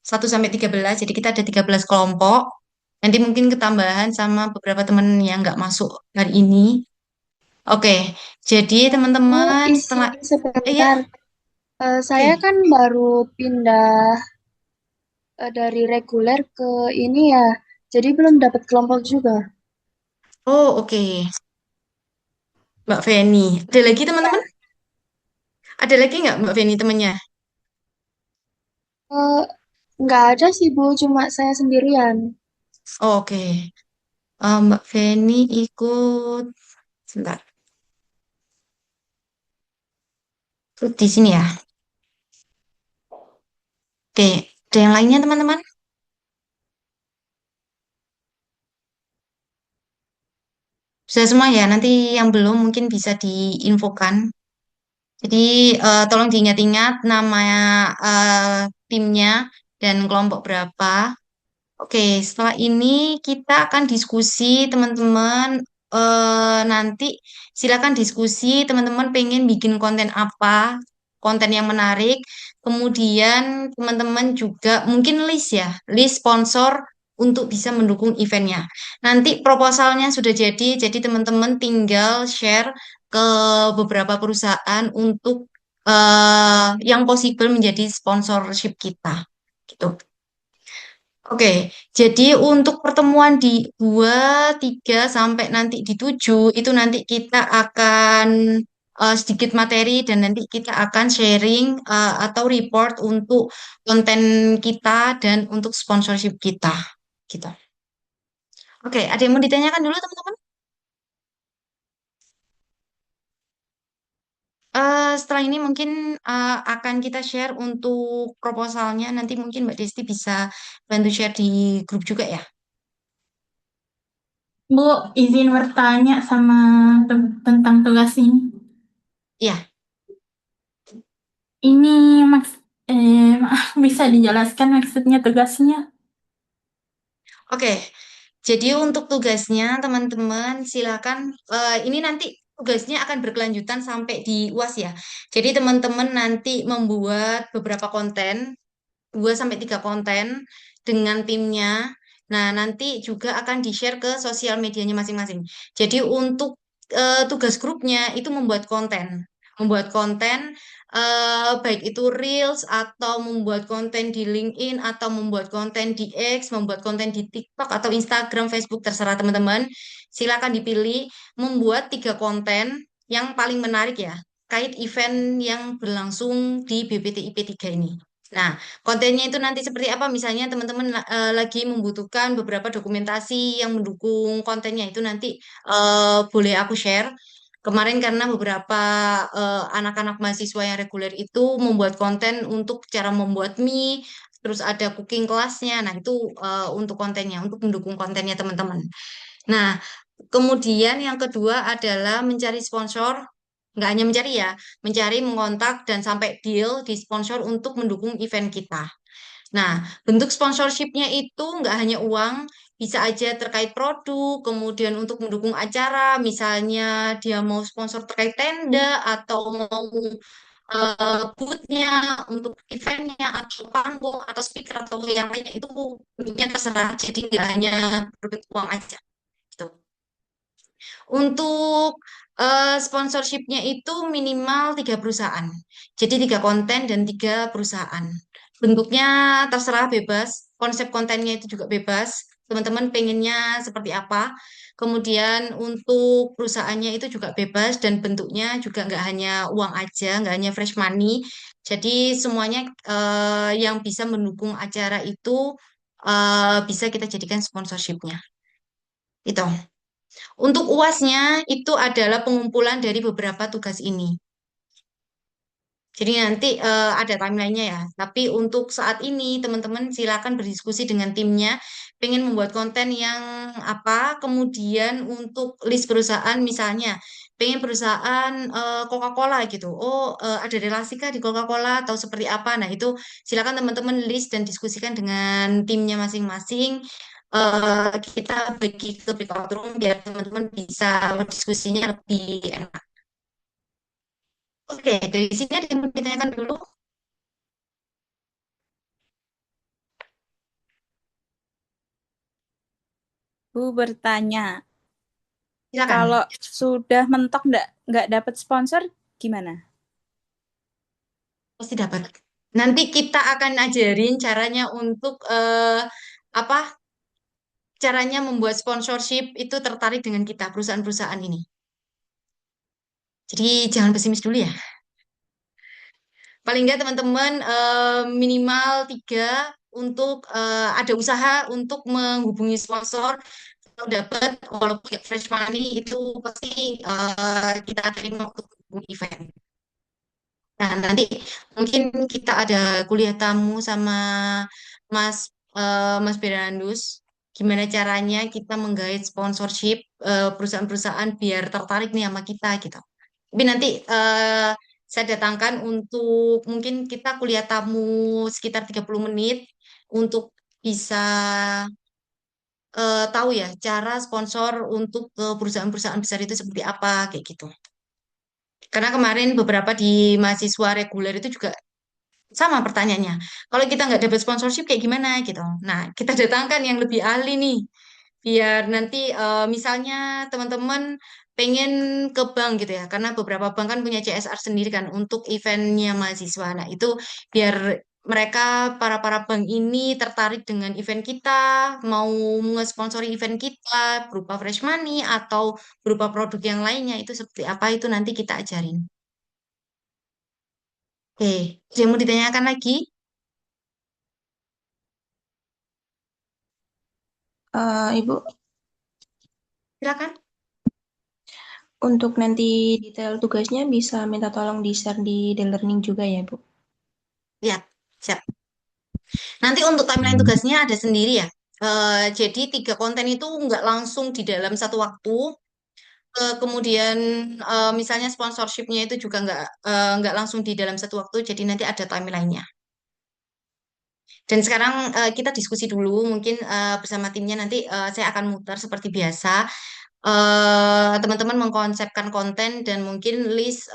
1 sampai 13. Jadi kita ada 13 kelompok. Nanti mungkin ketambahan sama beberapa teman yang nggak masuk hari ini. Oke, jadi Bu, teman-teman izin setelah ya, sebentar. Saya oke. kan baru pindah dari reguler ke ini ya. Jadi belum dapat kelompok juga. Oh, oke. Mbak Feni. Ada lagi teman-teman? Ada lagi nggak Mbak Feni temannya? Eh, nggak ada sih, Bu. Cuma saya sendirian. Oh, oke. Mbak Feni ikut sebentar. Ikut di sini ya. Oke, ada yang lainnya teman-teman? Sudah semua ya. Nanti yang belum mungkin bisa diinfokan. Jadi tolong diingat-ingat nama timnya dan kelompok berapa. Oke, setelah ini kita akan diskusi teman-teman. Nanti silakan diskusi teman-teman pengen bikin konten apa, konten yang menarik. Kemudian teman-teman juga mungkin list ya, list sponsor untuk bisa mendukung eventnya. Nanti proposalnya sudah jadi teman-teman tinggal share ke beberapa perusahaan untuk yang possible menjadi sponsorship kita. Gitu. Oke, jadi untuk pertemuan di 2, 3, sampai nanti di 7, itu nanti kita akan sedikit materi dan nanti kita akan sharing atau report untuk konten kita dan untuk sponsorship kita. Gitu. Oke, ada yang mau ditanyakan dulu teman-teman? Setelah ini mungkin akan kita share untuk proposalnya. Nanti mungkin Mbak Desti bisa bantu share di grup juga ya. Bu, izin bertanya sama tentang tugas ini. Iya, Ini Bisa dijelaskan maksudnya tugasnya? Oke, jadi untuk tugasnya teman-teman silakan ini nanti tugasnya akan berkelanjutan sampai di UAS ya. Jadi teman-teman nanti membuat beberapa konten 2 sampai 3 konten dengan timnya. Nah, nanti juga akan di-share ke sosial medianya masing-masing. Jadi untuk tugas grupnya itu membuat konten. Membuat konten baik itu Reels atau membuat konten di LinkedIn atau membuat konten di X, membuat konten di TikTok atau Instagram, Facebook, terserah teman-teman. Silakan dipilih membuat 3 konten yang paling menarik ya, kait event yang berlangsung di BPTIP 3 ini. Nah, kontennya itu nanti seperti apa? Misalnya teman-teman lagi membutuhkan beberapa dokumentasi yang mendukung kontennya itu nanti boleh aku share. Kemarin karena beberapa anak-anak mahasiswa yang reguler itu membuat konten untuk cara membuat mie, terus ada cooking kelasnya. Nah, itu untuk kontennya, untuk mendukung kontennya teman-teman. Nah, kemudian yang kedua adalah mencari sponsor, nggak hanya mencari ya, mencari, mengontak, dan sampai deal di sponsor untuk mendukung event kita. Nah, bentuk sponsorshipnya itu nggak hanya uang, bisa aja terkait produk, kemudian untuk mendukung acara, misalnya dia mau sponsor terkait tenda, atau mau booth-nya untuk eventnya, atau panggung, atau speaker, atau yang lainnya, itu bentuknya terserah, jadi nggak hanya berbentuk uang aja. Gitu. Untuk sponsorshipnya itu minimal 3 perusahaan. Jadi 3 konten dan 3 perusahaan. Bentuknya terserah bebas. Konsep kontennya itu juga bebas. Teman-teman pengennya seperti apa. Kemudian untuk perusahaannya itu juga bebas dan bentuknya juga nggak hanya uang aja, nggak hanya fresh money. Jadi semuanya yang bisa mendukung acara itu bisa kita jadikan sponsorshipnya. Itu. Untuk UASnya itu adalah pengumpulan dari beberapa tugas ini. Jadi nanti ada timelinenya ya. Tapi untuk saat ini teman-teman silakan berdiskusi dengan timnya. Pengen membuat konten yang apa. Kemudian untuk list perusahaan misalnya. Pengen perusahaan Coca-Cola gitu. Oh ada relasi kah di Coca-Cola atau seperti apa. Nah itu silakan teman-teman list dan diskusikan dengan timnya masing-masing. Kita bagi ke breakout room biar teman-teman bisa diskusinya lebih enak. Oke, dari sini ada yang mau ditanyakan dulu. Bu bertanya, Silakan. kalau sudah mentok nggak dapat sponsor gimana? Pasti dapat. Nanti kita akan ajarin caranya untuk apa? Caranya membuat sponsorship itu tertarik dengan kita perusahaan-perusahaan ini. Jadi jangan pesimis dulu ya. Paling nggak teman-teman minimal 3 untuk ada usaha untuk menghubungi sponsor. Kalau dapat walaupun nggak fresh money itu pasti kita terima untuk event. Nah, nanti mungkin kita ada kuliah tamu sama Mas Mas Berandus. Gimana caranya kita menggait sponsorship perusahaan-perusahaan biar tertarik nih sama kita gitu. Tapi nanti saya datangkan untuk mungkin kita kuliah tamu sekitar 30 menit untuk bisa tahu ya cara sponsor untuk ke perusahaan-perusahaan besar itu seperti apa kayak gitu. Karena kemarin beberapa di mahasiswa reguler itu juga sama pertanyaannya. Kalau kita nggak dapat sponsorship kayak gimana gitu. Nah, kita datangkan yang lebih ahli nih. Biar nanti misalnya teman-teman pengen ke bank gitu ya. Karena beberapa bank kan punya CSR sendiri kan untuk eventnya mahasiswa. Nah, itu biar mereka para bank ini tertarik dengan event kita, mau nge-sponsori event kita berupa fresh money atau berupa produk yang lainnya itu seperti apa itu nanti kita ajarin. Oke, ada yang mau ditanyakan lagi? Ibu, Silakan. untuk nanti detail tugasnya bisa minta tolong di-share di The Learning juga ya, Bu? Ya, siap. Nanti untuk timeline tugasnya ada sendiri ya. Jadi 3 konten itu nggak langsung di dalam satu waktu. Kemudian misalnya sponsorshipnya itu juga nggak langsung di dalam satu waktu. Jadi nanti ada timelinenya. Dan sekarang kita diskusi dulu, mungkin bersama timnya nanti saya akan muter seperti biasa. Teman-teman mengkonsepkan konten dan mungkin list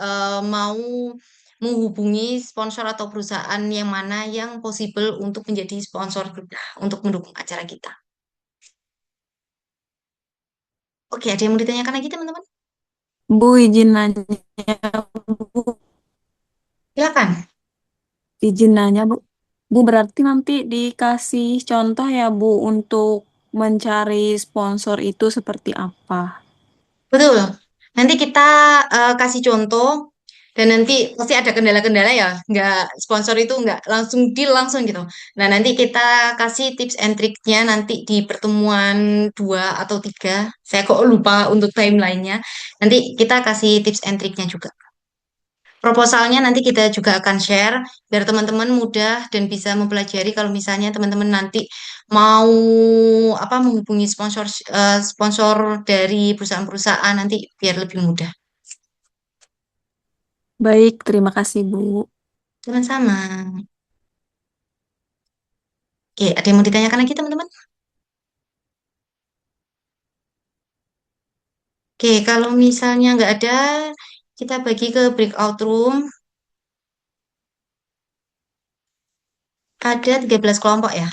mau menghubungi sponsor atau perusahaan yang mana yang possible untuk menjadi sponsor kita, untuk mendukung acara kita. Oke, ada yang mau ditanyakan lagi teman-teman? Bu, izin nanya, Bu. Silakan. Izin nanya, Bu. Bu, berarti nanti dikasih contoh ya, Bu, untuk mencari sponsor itu seperti apa? Betul. Nanti kita kasih contoh dan nanti pasti ada kendala-kendala ya. Nggak sponsor itu nggak langsung deal langsung gitu. Nah, nanti kita kasih tips and triknya nanti di pertemuan 2 atau 3. Saya kok lupa untuk timelinenya. Nanti kita kasih tips and triknya juga. Proposalnya nanti kita juga akan share biar teman-teman mudah dan bisa mempelajari kalau misalnya teman-teman nanti mau apa menghubungi sponsor dari perusahaan-perusahaan nanti biar lebih mudah. Baik, terima kasih, Bu. Sama-sama. Oke, ada yang mau ditanyakan lagi teman-teman? Oke, kalau misalnya nggak ada, kita bagi ke breakout room. Ada 13 kelompok ya.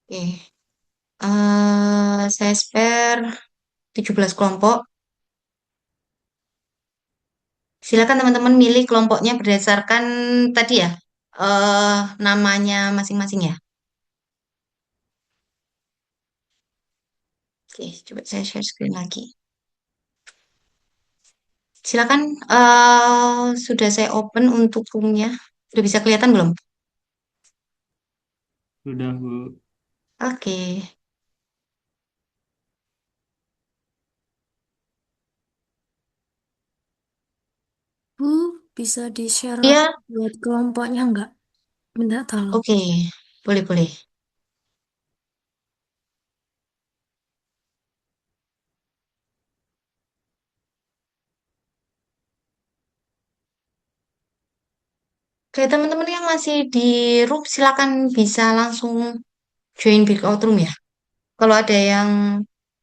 Oke, saya spare 17 kelompok. Silakan teman-teman milih kelompoknya berdasarkan tadi ya, namanya masing-masing ya. Oke, coba saya share screen lagi. Silakan, sudah saya open untuk roomnya. Sudah bisa kelihatan belum? Sudah, Bu. Oke. Bu, bisa di-share Iya, buat kelompoknya nggak? Minta tolong. oke. Boleh-boleh. Oke, teman-teman yang masih di room, silakan bisa langsung join breakout room ya. Kalau ada yang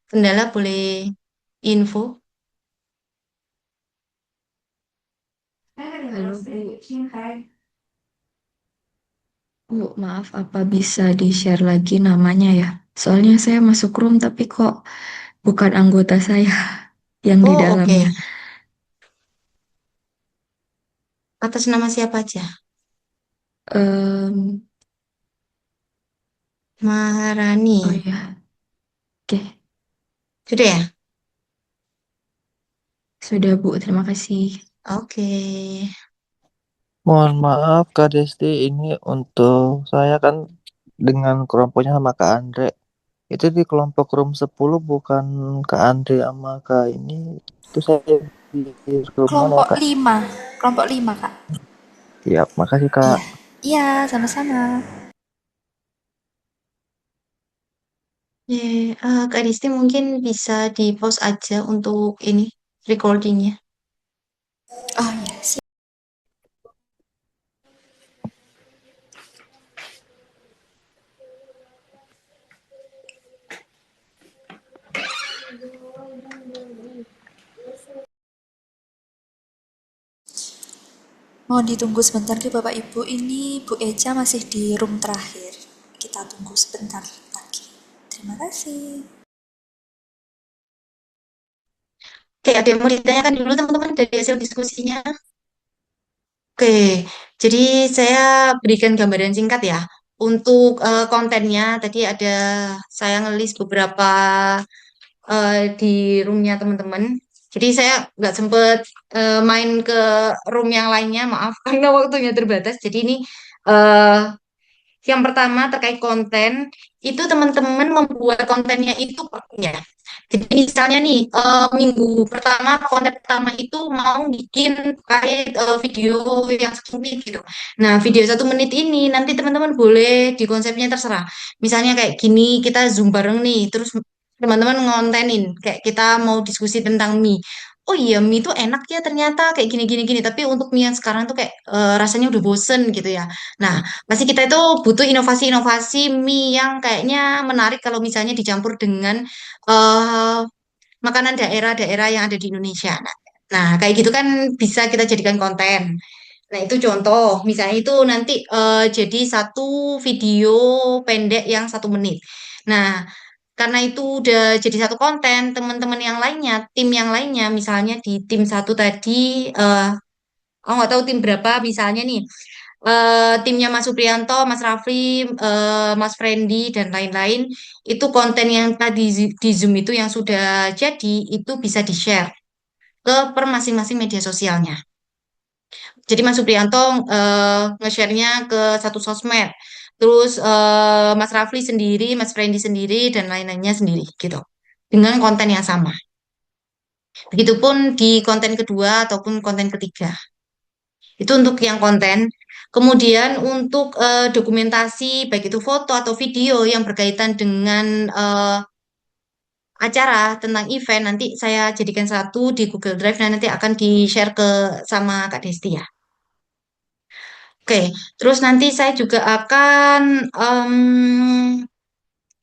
kendala boleh info. Halo, Bu. Bu, maaf, apa bisa di-share lagi namanya ya? Soalnya saya masuk room tapi kok bukan anggota saya yang di Oh, oke. dalamnya. Atas nama siapa aja? Em, Maharani. oh ya, oke. Sudah ya? Sudah, Bu. Terima kasih. Oke. Mohon maaf Kak Desti, ini untuk saya kan dengan kelompoknya sama Kak Andre. Itu di kelompok room 10 bukan Kak Andre sama Kak ini. Itu saya di room mana ya Kelompok Kak? 5, kelompok 5 Kak. Siap, makasih Kak. Iya, sama-sama. Kak Disti mungkin bisa di pause aja untuk ini recordingnya. Oh iya, siap. Mohon ditunggu sebentar ya Bapak Ibu, ini Bu Eja masih di room terakhir. Kita tunggu sebentar lagi. Terima kasih. Oke, ada yang mau ditanyakan dulu teman-teman dari hasil diskusinya? Oke, jadi saya berikan gambaran singkat ya. Untuk kontennya tadi ada saya ngelis beberapa di roomnya teman-teman. Jadi saya nggak sempet main ke room yang lainnya, maaf karena waktunya terbatas. Jadi ini eh, yang pertama terkait konten, itu teman-teman membuat kontennya itu ya. Jadi misalnya nih, minggu pertama, konten pertama itu mau bikin terkait video yang 1 menit gitu. Nah, video 1 menit ini nanti teman-teman boleh di konsepnya terserah. Misalnya kayak gini, kita Zoom bareng nih, terus teman-teman ngontenin, kayak kita mau diskusi tentang mie. oh iya mie itu enak ya ternyata kayak gini gini gini. Tapi untuk mie yang sekarang tuh kayak rasanya udah bosen gitu ya. Nah, pasti kita itu butuh inovasi-inovasi mie yang kayaknya menarik kalau misalnya dicampur dengan eh makanan daerah-daerah yang ada di Indonesia. Nah, kayak gitu kan bisa kita jadikan konten. Nah, itu contoh. Misalnya itu nanti jadi satu video pendek yang 1 menit. Nah, karena itu udah jadi satu konten, teman-teman yang lainnya, tim yang lainnya, misalnya di tim satu tadi, aku nggak tahu tim berapa, misalnya nih, timnya Mas Supriyanto, Mas Rafli, Mas Frendi, dan lain-lain, itu konten yang tadi di Zoom itu yang sudah jadi, itu bisa di-share ke per masing-masing media sosialnya. Jadi Mas Supriyanto nge-share-nya ke satu sosmed. Terus Mas Rafli sendiri, Mas Frendi sendiri, dan lain-lainnya sendiri gitu. Dengan konten yang sama. Begitupun di konten kedua ataupun konten ketiga. Itu untuk yang konten. Kemudian untuk dokumentasi, baik itu foto atau video yang berkaitan dengan acara tentang event, nanti saya jadikan satu di Google Drive dan nanti akan di-share ke sama Kak Desti ya. Oke, terus nanti saya juga akan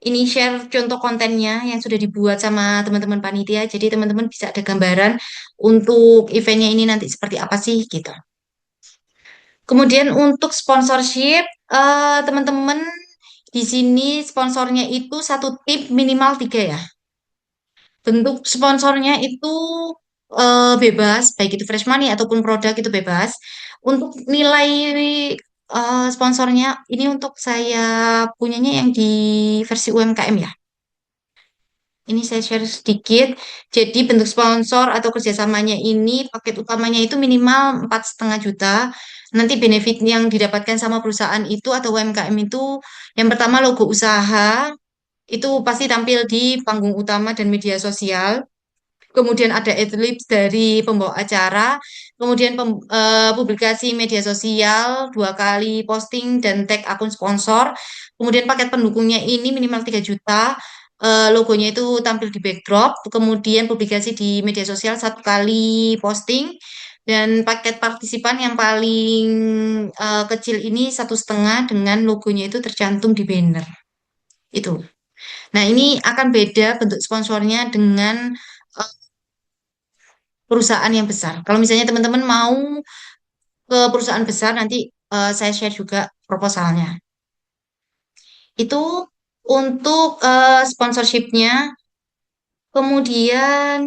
ini share contoh kontennya yang sudah dibuat sama teman-teman panitia. Jadi teman-teman bisa ada gambaran untuk eventnya ini nanti seperti apa sih gitu. Kemudian untuk sponsorship, teman-teman di sini sponsornya itu satu tim minimal 3 ya. Bentuk sponsornya itu bebas, baik itu fresh money ataupun produk itu bebas. Untuk nilai sponsornya ini untuk saya punyanya yang di versi UMKM ya. Ini saya share sedikit. Jadi bentuk sponsor atau kerjasamanya ini paket utamanya itu minimal 4,5 juta. Nanti benefit yang didapatkan sama perusahaan itu atau UMKM itu yang pertama logo usaha itu pasti tampil di panggung utama dan media sosial. Kemudian ada adlibs dari pembawa acara, kemudian publikasi media sosial 2 kali posting dan tag akun sponsor. Kemudian paket pendukungnya ini minimal 3 juta. Logonya itu tampil di backdrop, kemudian publikasi di media sosial 1 kali posting, dan paket partisipan yang paling kecil ini 1,5 dengan logonya itu tercantum di banner. Itu. Nah, ini akan beda bentuk sponsornya dengan perusahaan yang besar. Kalau misalnya teman-teman mau ke perusahaan besar, nanti saya share juga proposalnya. Itu untuk sponsorshipnya. Kemudian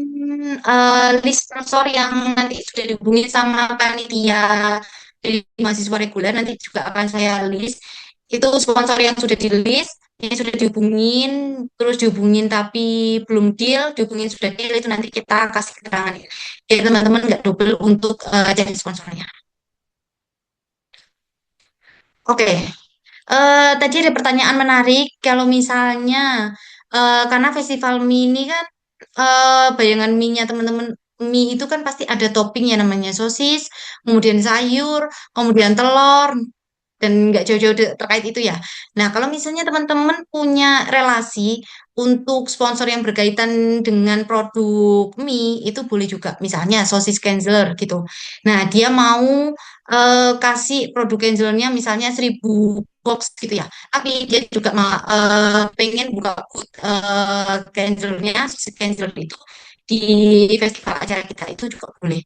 list sponsor yang nanti sudah dihubungi sama panitia dari mahasiswa reguler nanti juga akan saya list. Itu sponsor yang sudah di list, yang sudah dihubungin, terus dihubungin tapi belum deal, dihubungin sudah deal itu nanti kita kasih keterangan ya. Jadi teman-teman nggak double untuk cari sponsornya. Oke, tadi ada pertanyaan menarik kalau misalnya karena festival mie ini kan bayangan mie-nya teman-teman mie itu kan pasti ada toppingnya namanya sosis, kemudian sayur, kemudian telur dan nggak jauh-jauh terkait itu ya. Nah, kalau misalnya teman-teman punya relasi untuk sponsor yang berkaitan dengan produk mie, itu boleh juga. Misalnya sosis Kenzler gitu. Nah, dia mau kasih produk Kenzlernya misalnya 1.000 box gitu ya. Tapi dia juga pengen buka Kenzlernya, sosis Kenzler itu di festival acara kita itu juga boleh.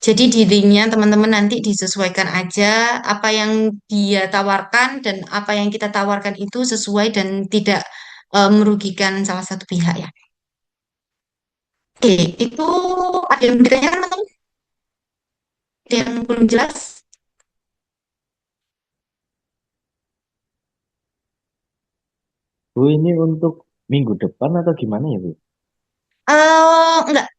Jadi dirinya teman-teman nanti disesuaikan aja apa yang dia tawarkan dan apa yang kita tawarkan itu sesuai dan tidak merugikan salah satu pihak ya. Oke, itu ada yang ditanyakan teman-teman? Ada yang belum jelas? Bu, ini untuk minggu depan atau gimana ya, Bu? Enggak.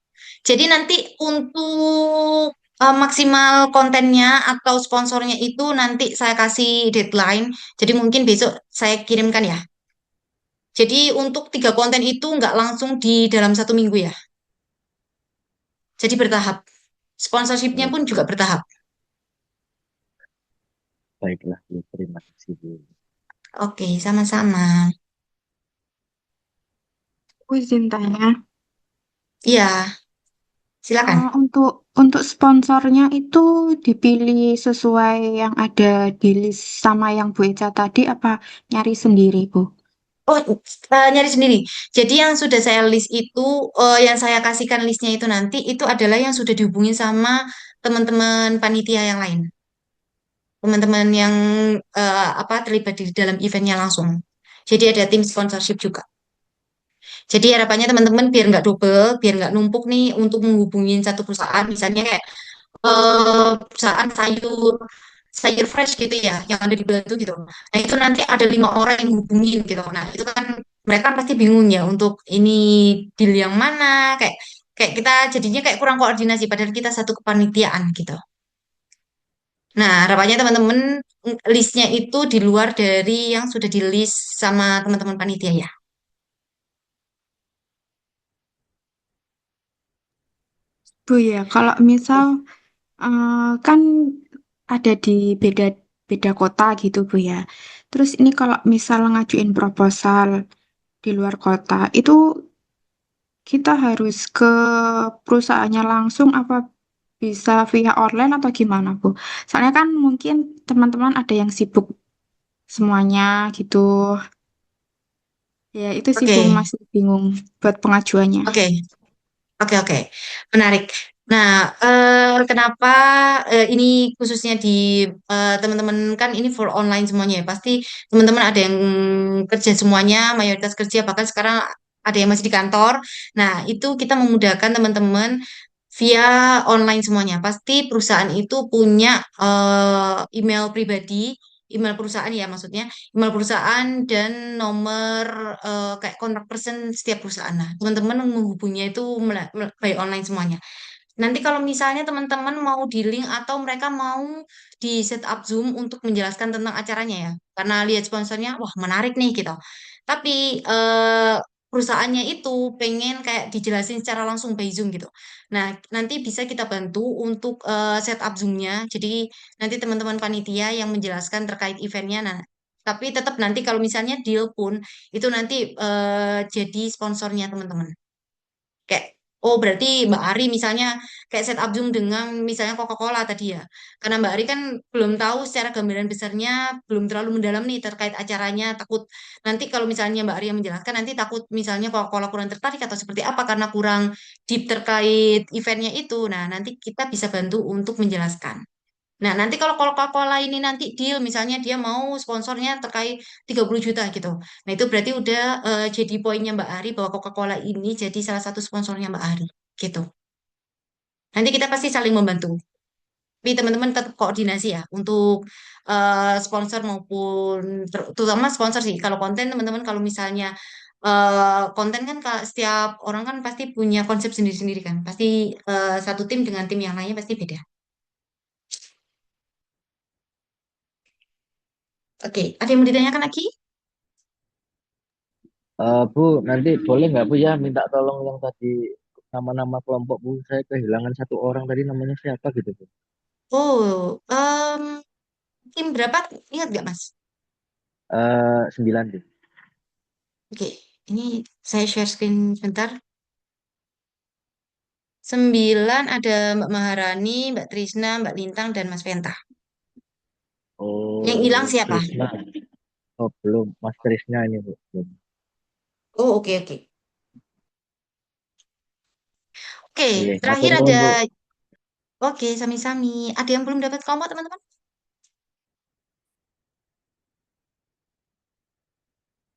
Jadi nanti untuk maksimal kontennya atau sponsornya itu nanti saya kasih deadline. Jadi mungkin besok saya kirimkan ya. Jadi untuk 3 konten itu nggak langsung di dalam 1 minggu ya. Jadi bertahap. Sponsorshipnya pun juga bertahap. Baiklah, Bu. Terima kasih, Bu. Oke, sama-sama. Aku izin tanya. Iya, silakan. Untuk sponsornya itu dipilih sesuai yang ada di list sama yang Bu Eca tadi apa nyari sendiri, Bu? Oh, nyari sendiri. Jadi yang sudah saya list itu, yang saya kasihkan listnya itu nanti, itu adalah yang sudah dihubungin sama teman-teman panitia yang lain. Teman-teman yang apa terlibat di dalam eventnya langsung. Jadi ada tim sponsorship juga. Jadi harapannya teman-teman biar nggak double, biar nggak numpuk nih untuk menghubungin satu perusahaan, misalnya kayak perusahaan sayur sayur fresh gitu ya, yang ada di Batu gitu. Nah itu nanti ada 5 orang yang hubungin gitu. Nah itu kan mereka pasti bingung ya untuk ini deal yang mana, kayak kayak kita jadinya kayak kurang koordinasi padahal kita satu kepanitiaan gitu. Nah, harapannya teman-teman listnya itu di luar dari yang sudah di list sama teman-teman panitia ya. Bu ya, kalau misal kan ada di beda beda kota gitu Bu ya. Terus ini kalau misal ngajuin proposal di luar kota, itu kita harus ke perusahaannya langsung apa bisa via online atau gimana Bu? Soalnya kan mungkin teman-teman ada yang sibuk semuanya gitu. Ya itu sih Oke, Bu masih bingung buat pengajuannya. oke, oke. Menarik. Nah, kenapa ini khususnya di teman-teman kan ini for online semuanya ya. Pasti teman-teman ada yang kerja semuanya, mayoritas kerja, bahkan sekarang ada yang masih di kantor. Nah, itu kita memudahkan teman-teman via online semuanya. Pasti perusahaan itu punya email pribadi, email perusahaan ya maksudnya, email perusahaan dan nomor kayak kontak person setiap perusahaan. Nah, teman-teman menghubunginya itu by online semuanya. Nanti kalau misalnya teman-teman mau di link atau mereka mau di setup Zoom untuk menjelaskan tentang acaranya ya, karena lihat sponsornya, wah menarik nih gitu. Tapi perusahaannya itu pengen kayak dijelasin secara langsung by Zoom gitu. Nah, nanti bisa kita bantu untuk setup Zoom-nya. Jadi nanti teman-teman panitia yang menjelaskan terkait eventnya. Nah, tapi tetap nanti kalau misalnya deal pun itu nanti jadi sponsornya teman-teman. Kayak, oh berarti Mbak Ari misalnya kayak setup Zoom dengan misalnya Coca-Cola tadi ya. Karena Mbak Ari kan belum tahu secara gambaran besarnya, belum terlalu mendalam nih terkait acaranya. Takut nanti kalau misalnya Mbak Ari yang menjelaskan, nanti takut misalnya Coca-Cola kurang tertarik atau seperti apa karena kurang deep terkait eventnya itu. Nah, nanti kita bisa bantu untuk menjelaskan. Nah, nanti kalau Coca-Cola ini nanti deal, misalnya dia mau sponsornya terkait 30 juta gitu. Nah, itu berarti udah jadi poinnya Mbak Ari bahwa Coca-Cola ini jadi salah satu sponsornya Mbak Ari. Gitu. Nanti kita pasti saling membantu. Tapi teman-teman tetap koordinasi ya untuk sponsor maupun terutama sponsor sih. Kalau konten teman-teman kalau misalnya konten kan setiap orang kan pasti punya konsep sendiri-sendiri kan. Pasti satu tim dengan tim yang lainnya pasti beda. Oke, ada yang mau ditanyakan lagi? Bu, nanti boleh nggak Bu ya minta tolong yang tadi nama-nama kelompok Bu? Saya kehilangan satu orang tadi namanya siapa gitu Bu? Oh, tim berapa? Ingat gak, Mas? 9 Bu. Oke, ini saya share screen sebentar. 9 ada Mbak Maharani, Mbak Trisna, Mbak Lintang, dan Mas Venta. Yang hilang Oh, siapa? Trisna. Oh, belum. Mas Trisna ini Bu. Belum. Oh, oke. Oke, Iya, matur terakhir nuwun ada... Bu. Oke, sami-sami. Ada yang belum dapat kelompok, teman-teman?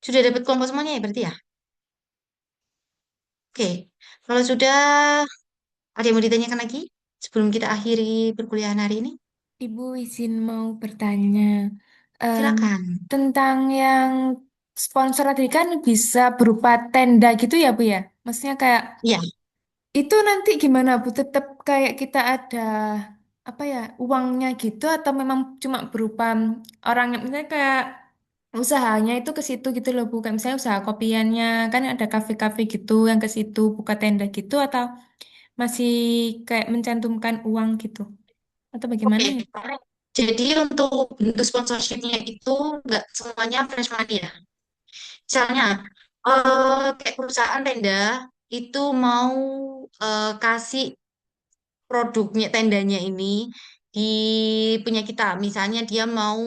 Sudah dapat kelompok semuanya ya, berarti ya? Oke, kalau sudah, ada yang mau ditanyakan lagi? Sebelum kita akhiri perkuliahan hari ini? Ibu izin mau bertanya em, Silakan. tentang yang sponsor tadi kan bisa berupa tenda gitu ya Bu ya? Maksudnya kayak Iya. itu nanti gimana Bu? Tetap kayak kita ada apa ya uangnya gitu atau memang cuma berupa orangnya misalnya kayak usahanya itu ke situ gitu loh Bu. Kayak misalnya usaha kopiannya kan ada kafe-kafe gitu yang ke situ buka tenda gitu atau masih kayak mencantumkan uang gitu atau bagaimana Oke, ya? jadi untuk bentuk sponsorshipnya itu nggak semuanya fresh money ya. Misalnya, kayak perusahaan tenda, itu mau kasih produknya tendanya ini di punya kita. Misalnya dia mau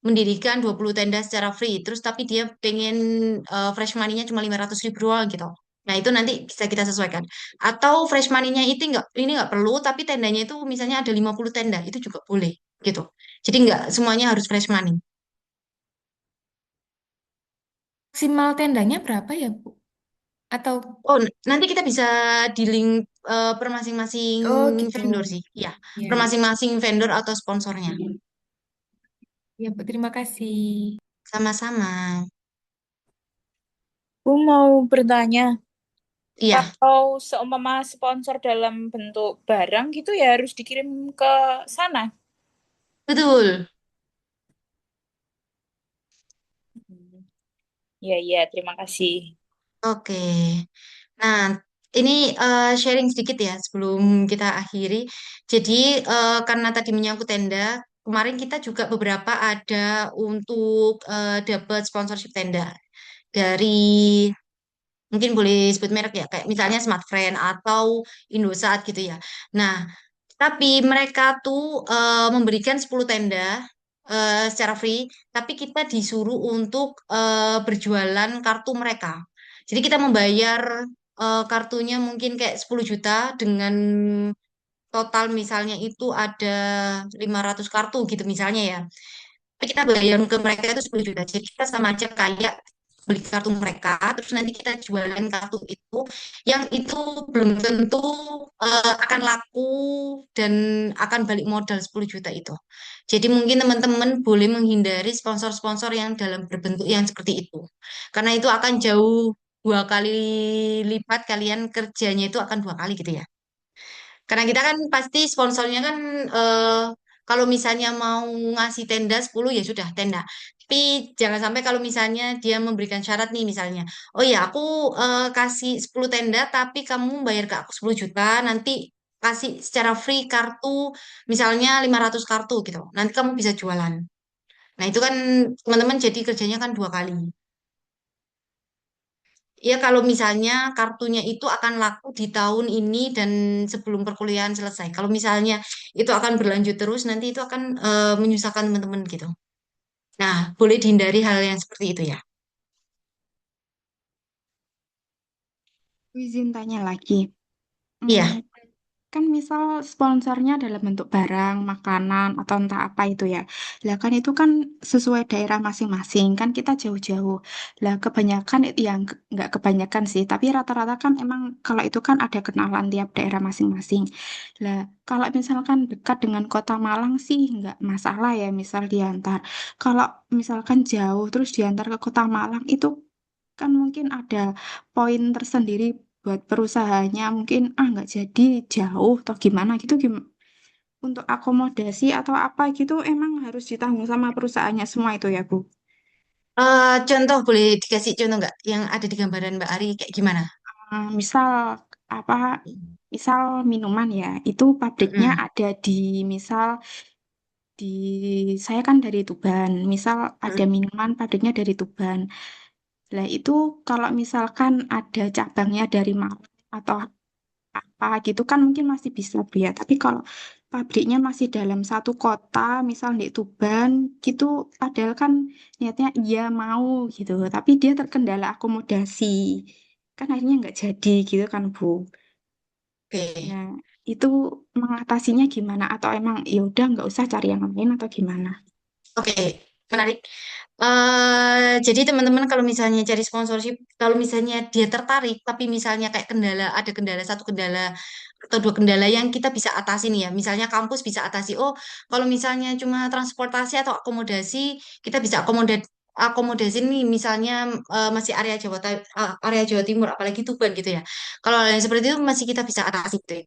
mendirikan 20 tenda secara free, terus tapi dia pengen fresh money-nya cuma 500.000 doang gitu. Nah, itu nanti bisa kita sesuaikan. Atau fresh money-nya itu nggak, ini nggak perlu, tapi tendanya itu misalnya ada 50 tenda, itu juga boleh gitu. Jadi nggak semuanya harus fresh money. Maksimal tendanya berapa ya, Bu? Atau Oh, nanti kita bisa di link per masing-masing oh gitu. vendor sih. Ya, Ya, per masing-masing vendor atau sponsornya. ya Bu, terima kasih. Sama-sama. Bu mau bertanya, Iya, kalau seumpama sponsor dalam bentuk barang gitu ya harus dikirim ke sana. betul. Ya, ya, terima kasih. Oke. Nah, ini sharing sedikit ya sebelum kita akhiri. Jadi, karena tadi menyangkut tenda, kemarin kita juga beberapa ada untuk dapat sponsorship tenda dari mungkin boleh sebut merek ya, kayak misalnya Smart Friend atau Indosat gitu ya. Nah, tapi mereka tuh memberikan 10 tenda secara free, tapi kita disuruh untuk berjualan kartu mereka. Jadi kita membayar kartunya mungkin kayak 10 juta dengan total misalnya itu ada 500 kartu gitu misalnya ya. Tapi kita bayar ke mereka itu 10 juta. Jadi kita sama aja kayak beli kartu mereka, terus nanti kita jualan kartu itu, yang itu belum tentu akan laku dan akan balik modal 10 juta itu. Jadi mungkin teman-teman boleh menghindari sponsor-sponsor yang dalam berbentuk yang seperti itu. Karena itu akan jauh 2 kali lipat kalian kerjanya itu akan 2 kali gitu ya. Karena kita kan pasti sponsornya kan kalau misalnya mau ngasih tenda 10 ya sudah tenda. Tapi jangan sampai kalau misalnya dia memberikan syarat nih misalnya, oh ya aku kasih 10 tenda tapi kamu bayar ke aku 10 juta, nanti kasih secara free kartu misalnya 500 kartu gitu. Nanti kamu bisa jualan. Nah itu kan teman-teman jadi kerjanya kan 2 kali. Ya, kalau misalnya kartunya itu akan laku di tahun ini dan sebelum perkuliahan selesai. Kalau misalnya itu akan berlanjut terus, nanti itu akan menyusahkan teman-teman gitu. Nah, boleh dihindari hal yang seperti itu ya. Izin tanya lagi. Iya, Hmm, kan misal sponsornya dalam bentuk barang, makanan, atau entah apa itu ya. Lah kan itu kan sesuai daerah masing-masing, kan kita jauh-jauh. Lah kebanyakan itu yang nggak kebanyakan sih, tapi rata-rata kan emang kalau itu kan ada kenalan tiap daerah masing-masing. Lah kalau misalkan dekat dengan kota Malang sih nggak masalah ya, misal diantar. Kalau misalkan jauh terus diantar ke kota Malang itu kan mungkin ada poin tersendiri buat perusahaannya mungkin nggak jadi jauh atau gimana gitu untuk akomodasi atau apa gitu emang harus ditanggung sama perusahaannya semua itu ya Bu. contoh boleh dikasih contoh nggak yang ada di gambaran Mbak Ari kayak gimana? Misal apa misal minuman ya itu pabriknya Mm-mm. ada di misal di saya kan dari Tuban misal ada Mm-mm. minuman pabriknya dari Tuban. Lah itu kalau misalkan ada cabangnya dari Malang atau apa gitu kan mungkin masih bisa Bu ya. Tapi kalau pabriknya masih dalam satu kota, misal di Tuban gitu, padahal kan niatnya iya mau gitu, tapi dia terkendala akomodasi. Kan akhirnya nggak jadi gitu kan Bu. Oke, Nah, itu mengatasinya gimana? Atau emang ya udah nggak usah cari yang lain atau gimana? oke, menarik. Jadi teman-teman kalau misalnya cari sponsorship, kalau misalnya dia tertarik, tapi misalnya kayak kendala, ada kendala satu kendala atau dua kendala yang kita bisa atasi nih ya. Misalnya kampus bisa atasi. Oh, kalau misalnya cuma transportasi atau akomodasi, kita bisa akomodasi nih. Misalnya masih area Jawa Timur, apalagi Tuban gitu ya. Kalau hal yang seperti itu masih kita bisa atasi gitu ya.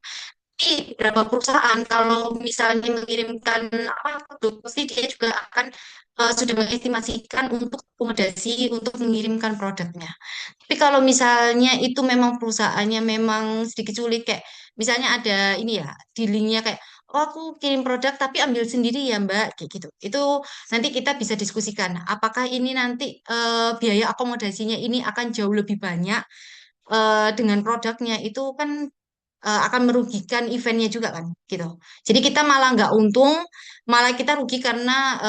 Tapi beberapa perusahaan kalau misalnya mengirimkan apa produk, pasti dia juga akan sudah mengestimasikan untuk akomodasi untuk mengirimkan produknya. Tapi kalau misalnya itu memang perusahaannya memang sedikit sulit kayak misalnya ada ini ya dealingnya kayak oh aku kirim produk tapi ambil sendiri ya Mbak kayak gitu. Itu nanti kita bisa diskusikan apakah ini nanti biaya akomodasinya ini akan jauh lebih banyak dengan produknya itu kan akan merugikan eventnya juga kan gitu. Jadi kita malah nggak untung, malah kita rugi karena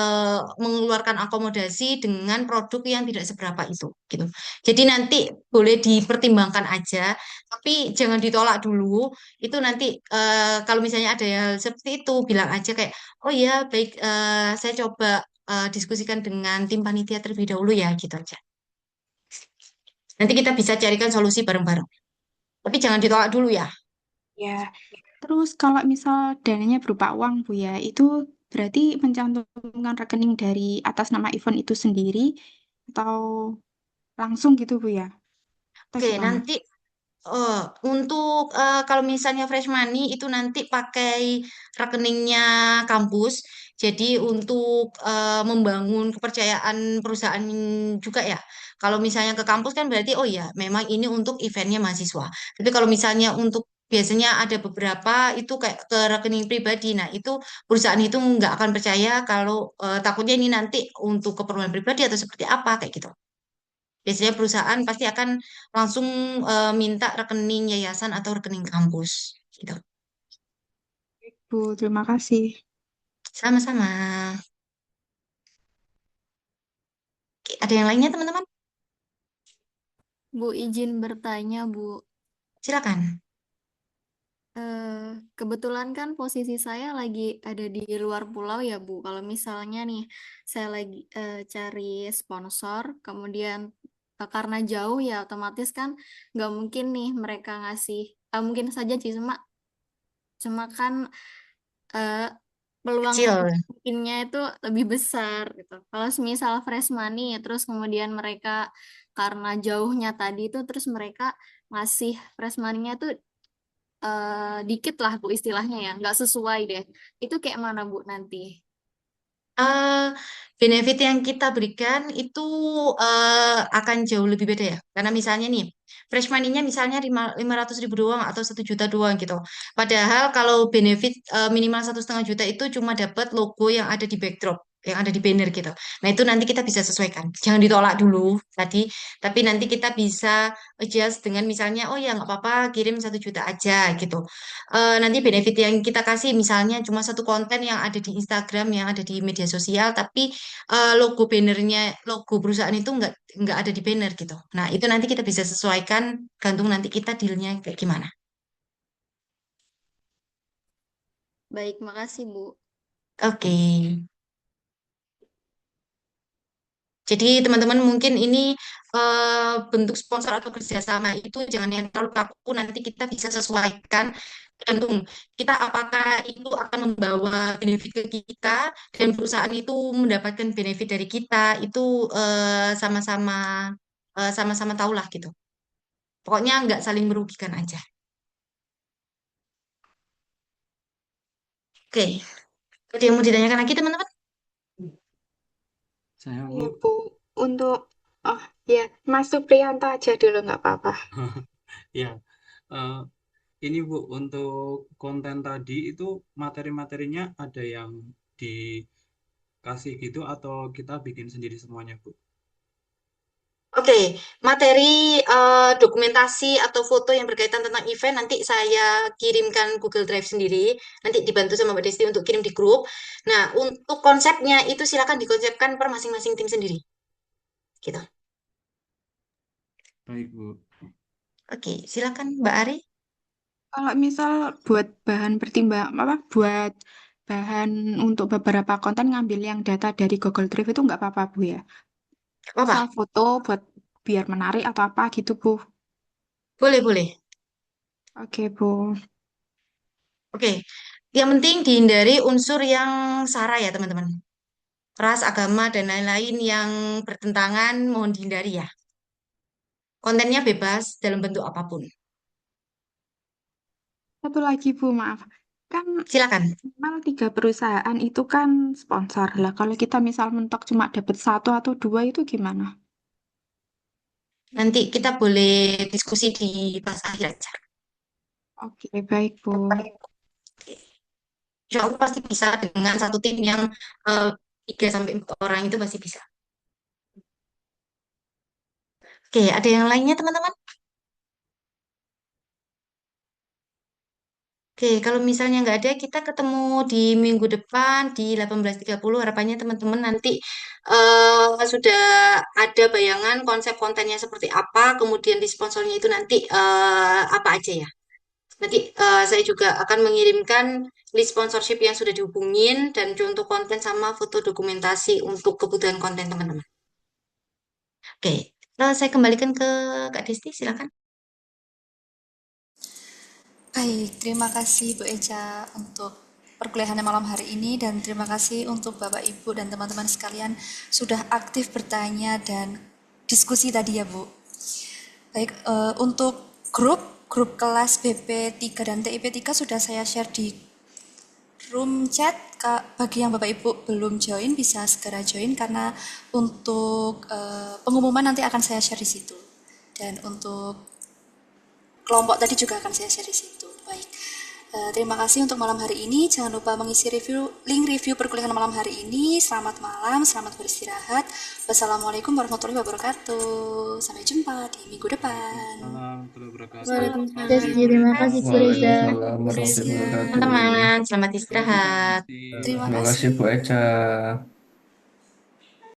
mengeluarkan akomodasi dengan produk yang tidak seberapa itu gitu. Jadi nanti boleh dipertimbangkan aja, tapi jangan ditolak dulu. Itu nanti kalau misalnya ada hal seperti itu bilang aja kayak, oh ya baik, saya coba diskusikan dengan tim panitia terlebih dahulu ya gitu aja. Nanti kita bisa carikan solusi bareng-bareng. Tapi jangan ditolak dulu ya. Ya, terus kalau misal dananya berupa uang, Bu ya, itu berarti mencantumkan rekening dari atas nama event itu sendiri atau langsung gitu, Bu ya? Atau Oke, gimana? nanti untuk kalau misalnya fresh money itu nanti pakai rekeningnya kampus. Jadi untuk membangun kepercayaan perusahaan juga ya. Kalau misalnya ke kampus kan berarti oh ya memang ini untuk eventnya mahasiswa. Tapi kalau misalnya untuk biasanya ada beberapa itu kayak ke rekening pribadi. Nah itu perusahaan itu nggak akan percaya kalau takutnya ini nanti untuk keperluan pribadi atau seperti apa kayak gitu. Biasanya perusahaan pasti akan langsung minta rekening yayasan atau rekening kampus gitu. Bu, terima kasih. Sama-sama. Oke, ada yang lainnya teman-teman? Bu, izin bertanya, Bu. Silakan. Kebetulan kan posisi saya lagi ada di luar pulau ya, Bu. Kalau misalnya nih, saya lagi cari sponsor, kemudian karena jauh ya otomatis kan nggak mungkin nih mereka ngasih, mungkin saja sih, cuma kan eh, peluang Kecil. mungkinnya itu lebih besar gitu. Kalau semisal fresh money, terus kemudian mereka karena jauhnya tadi itu, terus mereka ngasih fresh money-nya tuh dikit lah Bu istilahnya ya, nggak sesuai deh. Itu kayak mana Bu nanti? eh Benefit yang kita berikan itu akan jauh lebih beda ya. Karena misalnya nih, fresh money-nya misalnya 500.000 doang atau 1 juta doang gitu. Padahal kalau benefit minimal 1,5 juta itu cuma dapat logo yang ada di backdrop, yang ada di banner gitu. Nah itu nanti kita bisa sesuaikan. Jangan ditolak dulu tadi, tapi nanti kita bisa adjust dengan misalnya, oh ya nggak apa-apa, kirim 1 juta aja gitu. Nanti benefit yang kita kasih misalnya cuma satu konten yang ada di Instagram, yang ada di media sosial, tapi logo bannernya, logo perusahaan itu nggak ada di banner gitu. Nah itu nanti kita bisa sesuaikan, gantung nanti kita dealnya kayak gimana. Baik, makasih Bu. Oke. Jadi teman-teman mungkin ini bentuk sponsor atau kerjasama itu jangan yang terlalu kaku, nanti kita bisa sesuaikan tergantung kita apakah itu akan membawa benefit ke kita dan perusahaan itu mendapatkan benefit dari kita itu sama-sama sama-sama tahulah gitu. Pokoknya nggak saling merugikan aja. Oke, ada yang mau ditanyakan lagi teman-teman? Saya Iya, Bu. Bu. Untuk, oh ya, Mas Supriyanto aja dulu nggak apa-apa. Ya, eh, ini Bu, untuk konten tadi itu materi-materinya ada yang dikasih gitu atau kita bikin sendiri semuanya, Bu? Oke, materi dokumentasi atau foto yang berkaitan tentang event nanti saya kirimkan Google Drive sendiri. Nanti dibantu sama Mbak Desti untuk kirim di grup. Nah, untuk konsepnya itu silakan dikonsepkan per masing-masing tim sendiri. Gitu. Baik, Bu. Oke, silakan Mbak Ari. Kalau misal buat bahan pertimbang apa buat bahan untuk beberapa konten ngambil yang data dari Google Drive itu nggak apa-apa Bu ya. Apa? Misal foto buat biar menarik atau apa gitu Bu. Boleh, boleh. Oke Bu. Oke, yang penting dihindari unsur yang sara ya teman-teman. Ras, agama, dan lain-lain yang bertentangan mohon dihindari ya. Kontennya bebas dalam bentuk apapun. Satu lagi Bu, maaf. Kan Silakan. minimal 3 perusahaan itu kan sponsor lah. Kalau kita misal mentok cuma dapat 1 atau 2 itu gimana? Nanti kita boleh diskusi di pas akhir aja. Oke, baik Bu. Insya Allah pasti bisa dengan satu tim yang 3 sampai 4 orang itu pasti bisa. Oke, ada yang lainnya teman-teman? Oke, kalau misalnya nggak ada, kita ketemu di minggu depan di 18.30. Harapannya teman-teman nanti sudah ada bayangan konsep kontennya seperti apa, kemudian di sponsornya itu nanti apa aja ya. Nanti saya juga akan mengirimkan list sponsorship yang sudah dihubungin dan contoh konten sama foto dokumentasi untuk kebutuhan konten teman-teman. Oke, saya kembalikan ke Kak Desti, silakan. Baik, terima kasih Bu Eca untuk perkuliahan malam hari ini dan terima kasih untuk Bapak Ibu dan teman-teman sekalian sudah aktif bertanya dan diskusi tadi ya Bu. Baik, untuk grup kelas BP 3 dan TIP 3 sudah saya share di room chat. Bagi yang Bapak Ibu belum join bisa segera join karena untuk pengumuman nanti akan saya share di situ. Dan untuk kelompok tadi juga akan saya share di situ. Baik, terima kasih untuk malam hari ini. Jangan lupa mengisi link review perkuliahan malam hari ini. Selamat malam, selamat beristirahat. Wassalamualaikum warahmatullahi wabarakatuh. Sampai jumpa di minggu depan. Terima kasih, Bu Reza. Teman-teman, selamat istirahat. Terima kasih Bu Eca.